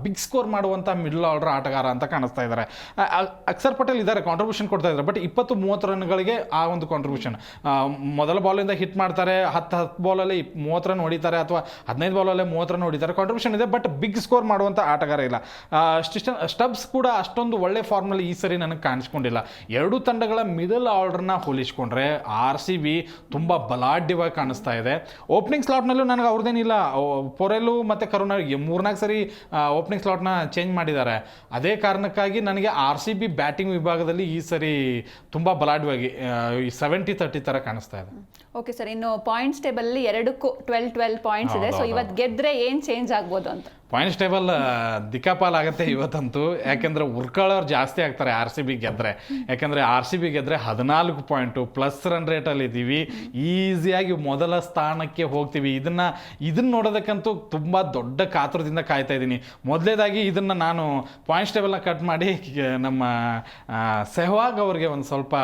ಬಿಗ್ ಸ್ಕೋರ್ ಮಾಡುವಂಥ ಮಿಡಲ್ ಆರ್ಡರ್ ಆಟಗಾರ ಅಂತ ಕಾಣಿಸ್ತಾ ಇದ್ದಾರೆ. ಅಕ್ಷರ್ ಪಟೇಲ್ ಇದ್ದಾರೆ, ಕಾಂಟ್ರಿಬ್ಯೂಷನ್ ಕೊಡ್ತಾ ಇದ್ದಾರೆ, ಬಟ್ 20-30 ರನ್ಗಳಿಗೆ ಆ ಒಂದು ಕಾಂಟ್ರಿಬ್ಯೂಷನ್. ಮೊದಲ ಬಾಲಿಂದ ಹಿಟ್ ಮಾಡ್ತಾರೆ, 10 ಬಾಲಲ್ಲಿ 30 ರನ್ ಹೊಡಿತಾರೆ, ಅಥವಾ 15 ಬಾಲಲ್ಲೇ 30 ರನ್ ಹೊಡಿತಾರೆ, ಕಾಂಟ್ರಿಬ್ಯೂಷನ್ ಇದೆ, ಬಟ್ ಬಿಗ್ ಸ್ಕೋರ್ ಮಾಡುವಂಥ ಆಟಗಾರ ಇಲ್ಲ. ಸ್ಟಬ್ಸ್ ಕೂಡ ಅಷ್ಟೊಂದು ಒಳ್ಳೆ ಫಾರ್ಮ್ನಲ್ಲಿ ಈ ಸರಿ ನನಗೆ ಕಾಣಿಸ್ಕೊಂಡಿಲ್ಲ. ಎರಡೂ ತಂಡಗಳ ಮಿಡಲ್ ಆರ್ಡರ್ನ ಹೋಲಿಸ್ಕೊಂಡ್ರೆ RCB ತುಂಬ ಬಲಾಢ್ಯವಾಗಿ ಕಾಣಿಸ್ತಾ ಇದೆ. ಓಪನಿಂಗ್ ಸ್ಲಾಟ್ನಲ್ಲೂ ನನಗೆ ಅವ್ರದ್ದೇನಿಲ್ಲ, ಪೊರೆಲು ಮತ್ತು ಕರುಣ್ 3-4 ಸರಿ ಓಪನಿಂಗ್ ಸ್ಲಾಟ್ನ ಚೇಂಜ್ ಮಾಡಿದ್ದಾರೆ. ಅದೇ ಕಾರಣಕ್ಕಾಗಿ ನನಗೆ RCB ಬ್ಯಾಟಿಂಗ್ ವಿಭಾಗದಲ್ಲಿ ಈ ಸರಿ ತುಂಬ ಬಲಾಢ್ಯವಾಗಿ 70-30 ಥರ ಕಾಣಿಸ್ತಾ ಇದೆ. ಓಕೆ ಸರ್, ಇನ್ನು ಪಾಯಿಂಟ್ಸ್ ಟೇಬಲ್ ಅಲ್ಲಿ ಎರಡಕ್ಕೂ 12 ಪಾಯಿಂಟ್ಸ್ ಇದೆ. ಸೊ ಇವತ್ತು ಗೆದ್ರೆ ಏನ್ ಚೇಂಜ್ ಆಗ್ಬೋದು ಅಂತ? ಪಾಯಿಂಟ್ಸ್ ಟೇಬಲ್ ದಿಕ್ಕಾಪಾಲ್ ಆಗುತ್ತೆ ಇವತ್ತಂತೂ. ಯಾಕೆಂದ್ರೆ ಉರ್ಕೊಳ್ಳೋರು ಜಾಸ್ತಿ ಆಗ್ತಾರೆ ಆರ್ ಸಿ ಬಿ ಗೆದ್ರೆ. ಯಾಕೆಂದ್ರೆ ಆರ್ ಸಿ ಬಿ ಗೆದ್ರೆ 14 ಪಾಯಿಂಟು ಪ್ಲಸ್ ರನ್ ರೇಟಲ್ಲಿ ಇದ್ದೀವಿ, ಈಸಿಯಾಗಿ ಮೊದಲ ಸ್ಥಾನಕ್ಕೆ ಹೋಗ್ತೀವಿ. ಇದನ್ನ ನೋಡೋದಕ್ಕಂತೂ ತುಂಬ ದೊಡ್ಡ ಕಾತುರದಿಂದ ಕಾಯ್ತಾ ಇದ್ದೀನಿ. ಮೊದಲೇದಾಗಿ ಇದನ್ನು ನಾನು ಪಾಯಿಂಟ್ಸ್ ಟೇಬಲ್ನ ಕಟ್ ಮಾಡಿ ನಮ್ಮ ಸೆಹ್ವಾಗ್ ಅವ್ರಿಗೆ ಒಂದು ಸ್ವಲ್ಪ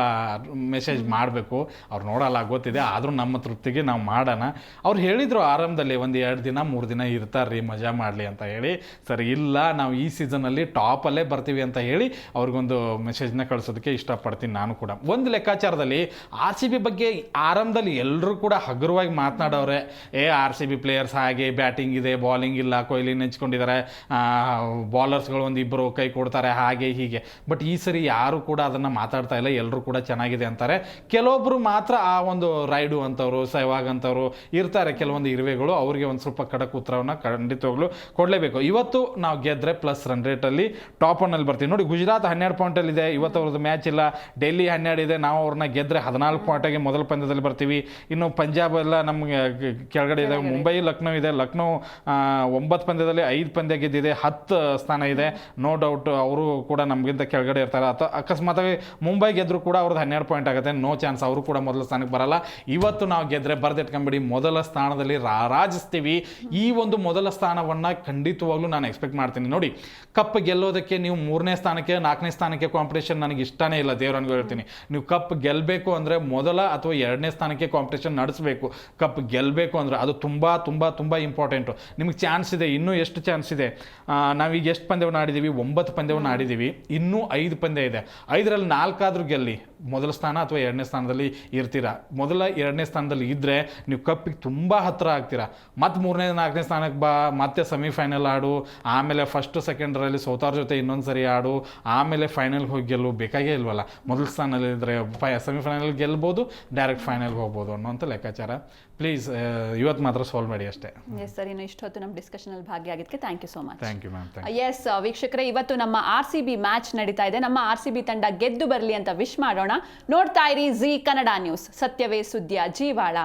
ಮೆಸೇಜ್ ಮಾಡಬೇಕು. ಅವ್ರು ನೋಡಲ್ಲ ಗೊತ್ತಿದೆ, ಆದರೂ ನಮ್ಮ ತೃಪ್ತಿಗೆ ನಾವು ಮಾಡೋಣ. ಅವ್ರು ಹೇಳಿದರು ಆರಂಭದಲ್ಲಿ 1-2 ದಿನ 3 ದಿನ ಇರ್ತಾರ್ರಿ ಮಜಾ ಮಾಡಲಿ ಅಂತ ಹೇಳಿ. ಸರಿ, ಇಲ್ಲ ನಾವು ಈ ಸೀಸನಲ್ಲಿ ಟಾಪಲ್ಲೇ ಬರ್ತೀವಿ ಅಂತ ಹೇಳಿ ಅವ್ರಿಗೊಂದು ಮೆಸೇಜ್ನ ಕಳಿಸೋದಕ್ಕೆ ಇಷ್ಟಪಡ್ತೀನಿ ನಾನು ಕೂಡ. ಒಂದು ಲೆಕ್ಕಾಚಾರದಲ್ಲಿ ಆರ್ ಸಿ ಬಿ ಬಗ್ಗೆ ಆರಂಭದಲ್ಲಿ ಎಲ್ಲರೂ ಕೂಡ ಹಗುರವಾಗಿ ಮಾತನಾಡೋರೆ. ಆರ್ ಸಿ ಬಿ ಪ್ಲೇಯರ್ಸ್ ಹಾಗೆ, ಬ್ಯಾಟಿಂಗ್ ಇದೆ, ಬಾಲಿಂಗ್ ಇಲ್ಲ, ಕೊಹ್ಲಿ ನೆಂಚ್ಕೊಂಡಿದ್ದಾರೆ, ಬಾಲರ್ಸ್ಗಳು ಒಂದಿಬ್ಬರು ಕೈ ಕೊಡ್ತಾರೆ, ಹಾಗೆ ಹೀಗೆ. ಬಟ್ ಈ ಸರಿ ಯಾರು ಕೂಡ ಅದನ್ನು ಮಾತಾಡ್ತಾ ಇಲ್ಲ, ಎಲ್ಲರೂ ಕೂಡ ಚೆನ್ನಾಗಿದೆ ಅಂತಾರೆ. ಕೆಲವೊಬ್ಬರು ಮಾತ್ರ ಆ ಒಂದು ರೈಡು ಅಂತವರು, ಸೆಹ್ವಾಗ್ ಅಂತವರು ಇರ್ತಾರೆ, ಕೆಲವೊಂದು ಇರುವೆಗಳು, ಅವರಿಗೆ ಒಂದು ಸ್ವಲ್ಪ ಖಡಕ್ ಉತ್ತರವನ್ನು ಖಂಡಿತವಾಗ್ಲೂ ಕೊಡಲೇಬೇಕು. ಇವತ್ತು ನಾವು ಗೆದ್ರೆ ಪ್ಲಸ್ ರನ್ ರೇಟಲ್ಲಿ ಟಾಪ್ 1 ಬರ್ತೀವಿ. ನೋಡಿ, ಗುಜರಾತ್ 12 ಪಾಯಿಂಟಲ್ಲಿದೆ, ಇವತ್ತು ಅವ್ರದ್ದು ಮ್ಯಾಚ್ ಇಲ್ಲ. ಡೆಲ್ಲಿ 12 ಇದೆ, ನಾವು ಅವ್ರನ್ನ ಗೆದ್ರೆ 14 ಪಾಯಿಂಟಾಗಿ ಮೊದಲ ಪಂದ್ಯದಲ್ಲಿ ಬರ್ತೀವಿ. ಇನ್ನು ಪಂಜಾಬ್ ಎಲ್ಲ ನಮಗೆ ಕೆಳಗಡೆ ಇದೆ. ಮುಂಬೈ ಲಕ್ನೋ ಇದೆ, ಲಕ್ನೋ 9 ಪಂದ್ಯದಲ್ಲಿ 5 ಪಂದ್ಯ ಗೆದ್ದಿದೆ, 10 ಸ್ಥಾನ ಇದೆ. ನೋ ಡೌಟ್ ಅವರು ಕೂಡ ನಮಗಿಂತ ಕೆಳಗಡೆ ಇರ್ತಾರೆ. ಅಥವಾ ಅಕಸ್ಮಾತಾಗಿ ಮುಂಬೈ ಗೆದ್ದರೂ ಕೂಡ ಅವ್ರದ್ದು 12 ಪಾಯಿಂಟ್ ಆಗುತ್ತೆ, ನೋ ಚಾನ್ಸ್, ಅವರು ಕೂಡ ಮೊದಲ ಸ್ಥಾನಕ್ಕೆ ಬರಲ್ಲ. ಇವತ್ತು ನಾವು ಗೆದ್ರೆ ಬರ್ದಿಟ್ಕೊಂಬಿಡಿ, ಮೊದಲ ಸ್ಥಾನದಲ್ಲಿ ರಾರಾಜಿಸ್ತೀವಿ. ಈ ಒಂದು ಮೊದಲ ಸ್ಥಾನವನ್ನು ಖಂಡಿತವಾಗ್ಲೂ ನಾನು ಎಕ್ಸ್ಪೆಕ್ಟ್ ಮಾಡ್ತೀನಿ. ನೋಡಿ, ಕಪ್ ಗೆಲ್ಲೋದಕ್ಕೆ ನೀವು 3ನೇ ಸ್ಥಾನಕ್ಕೆ 4ನೇ ಸ್ಥಾನಕ್ಕೆ ಕಾಂಪಿಟೇಷನ್ ನನಗೆ ಇಷ್ಟನೇ ಇಲ್ಲ, ದೇವರನ್ಗೂ ಹೇಳ್ತೀನಿ. ನೀವು ಕಪ್ ಗೆಲ್ಲಬೇಕು ಅಂದರೆ ಮೊದಲ ಅಥವಾ 2ನೇ ಸ್ಥಾನಕ್ಕೆ ಕಾಂಪಿಟೇಷನ್ ನಡೆಸಬೇಕು. ಕಪ್ ಗೆಲ್ಲಬೇಕು ಅಂದರೆ ಅದು ತುಂಬ ತುಂಬ ತುಂಬ ಇಂಪಾರ್ಟೆಂಟು. ನಿಮಗೆ ಚಾನ್ಸ್ ಇದೆ, ಇನ್ನೂ ಎಷ್ಟು ಚಾನ್ಸ್ ಇದೆ? ನಾವೀಗ ಎಷ್ಟು ಪಂದ್ಯವನ್ನು ಆಡಿದ್ದೀವಿ? 9 ಪಂದ್ಯವನ್ನು ಆಡಿದ್ದೀವಿ, ಇನ್ನೂ 5 ಪಂದ್ಯ ಇದೆ. 5ರಲ್ಲಿ 4 ಆದರೂ ಗೆಲ್ಲಿ, ಮೊದಲ ಸ್ಥಾನ ಅಥವಾ 2ನೇ ಸ್ಥಾನದಲ್ಲಿ ಇರ್ತೀರಾ. ಮೊದಲ 2ನೇ ಸ್ಥಾನದಲ್ಲಿ ಇದ್ದರೆ ನೀವು ಕಪ್ಪಿಗೆ ತುಂಬ ಹತ್ತಿರ ಆಗ್ತೀರಾ. ಮತ್ತು 3ನೇ 4ನೇ ಸ್ಥಾನಕ್ಕೆ ಬಾ, ಮತ್ತೆ ಸೆಮಿಫೈನಲ್ ಆಡು, ಆಮೇಲೆ ಫಸ್ಟ್ ಸೆಕೆಂಡ್ರಲ್ಲಿ ಸೋತಾರ ಜೊತೆ ಇನ್ನೊಂದು ಸರಿ ಆಡು, ಆಮೇಲೆ ಫೈನಲ್ಗೆ ಹೋಗಿ ಗೆಲ್ಲು. ಬೇಕಾಗೇ ಇಲ್ವಲ್ಲ, ಮೊದಲ ಸ್ಥಾನದಲ್ಲಿದ್ದರೆ ಸೆಮಿಫೈನಲ್ ಗೆಲ್ಬೋದು, ಡೈರೆಕ್ಟ್ ಫೈನಲ್ಗೆ ಹೋಗ್ಬೋದು ಅನ್ನೋಂಥ ಲೆಕ್ಕಾಚಾರ. ಪ್ಲೀಸ್ ಇವತ್ತು ಮಾತ್ರ ಸಾಲ್ವ್ ಮಾಡಿ ಅಷ್ಟೇ. ಎಸ್ ಸರ್, ಇನ್ನು ಇಷ್ಟೊತ್ತು ನಮ್ಮ ಡಿಸ್ಕಷನಲ್ಲಿ ಭಾಗಿಯಾಗಿದ್ದಕ್ಕೆ thank you so much. Thank you ma'am. Yes ವೀಕ್ಷಕರೇ, ಇವತ್ತು ನಮ್ಮ ಆರ್ ಸಿ ಬಿ ಮ್ಯಾಚ್ ನಡೀತಾ ಇದೆ. ನಮ್ಮ ಆರ್ ಸಿ ಬಿ ತಂಡ ಗೆದ್ದು ಬರಲಿ ಅಂತ ವಿಶ್ ಮಾಡೋಣ. ನೋಡ್ತಾ ಇರಿ ಜಿ ಕನ್ನಡ ನ್ಯೂಸ್, ಸತ್ಯವೇ ಸುದ್ದಿಯ ಜೀವಾಳ.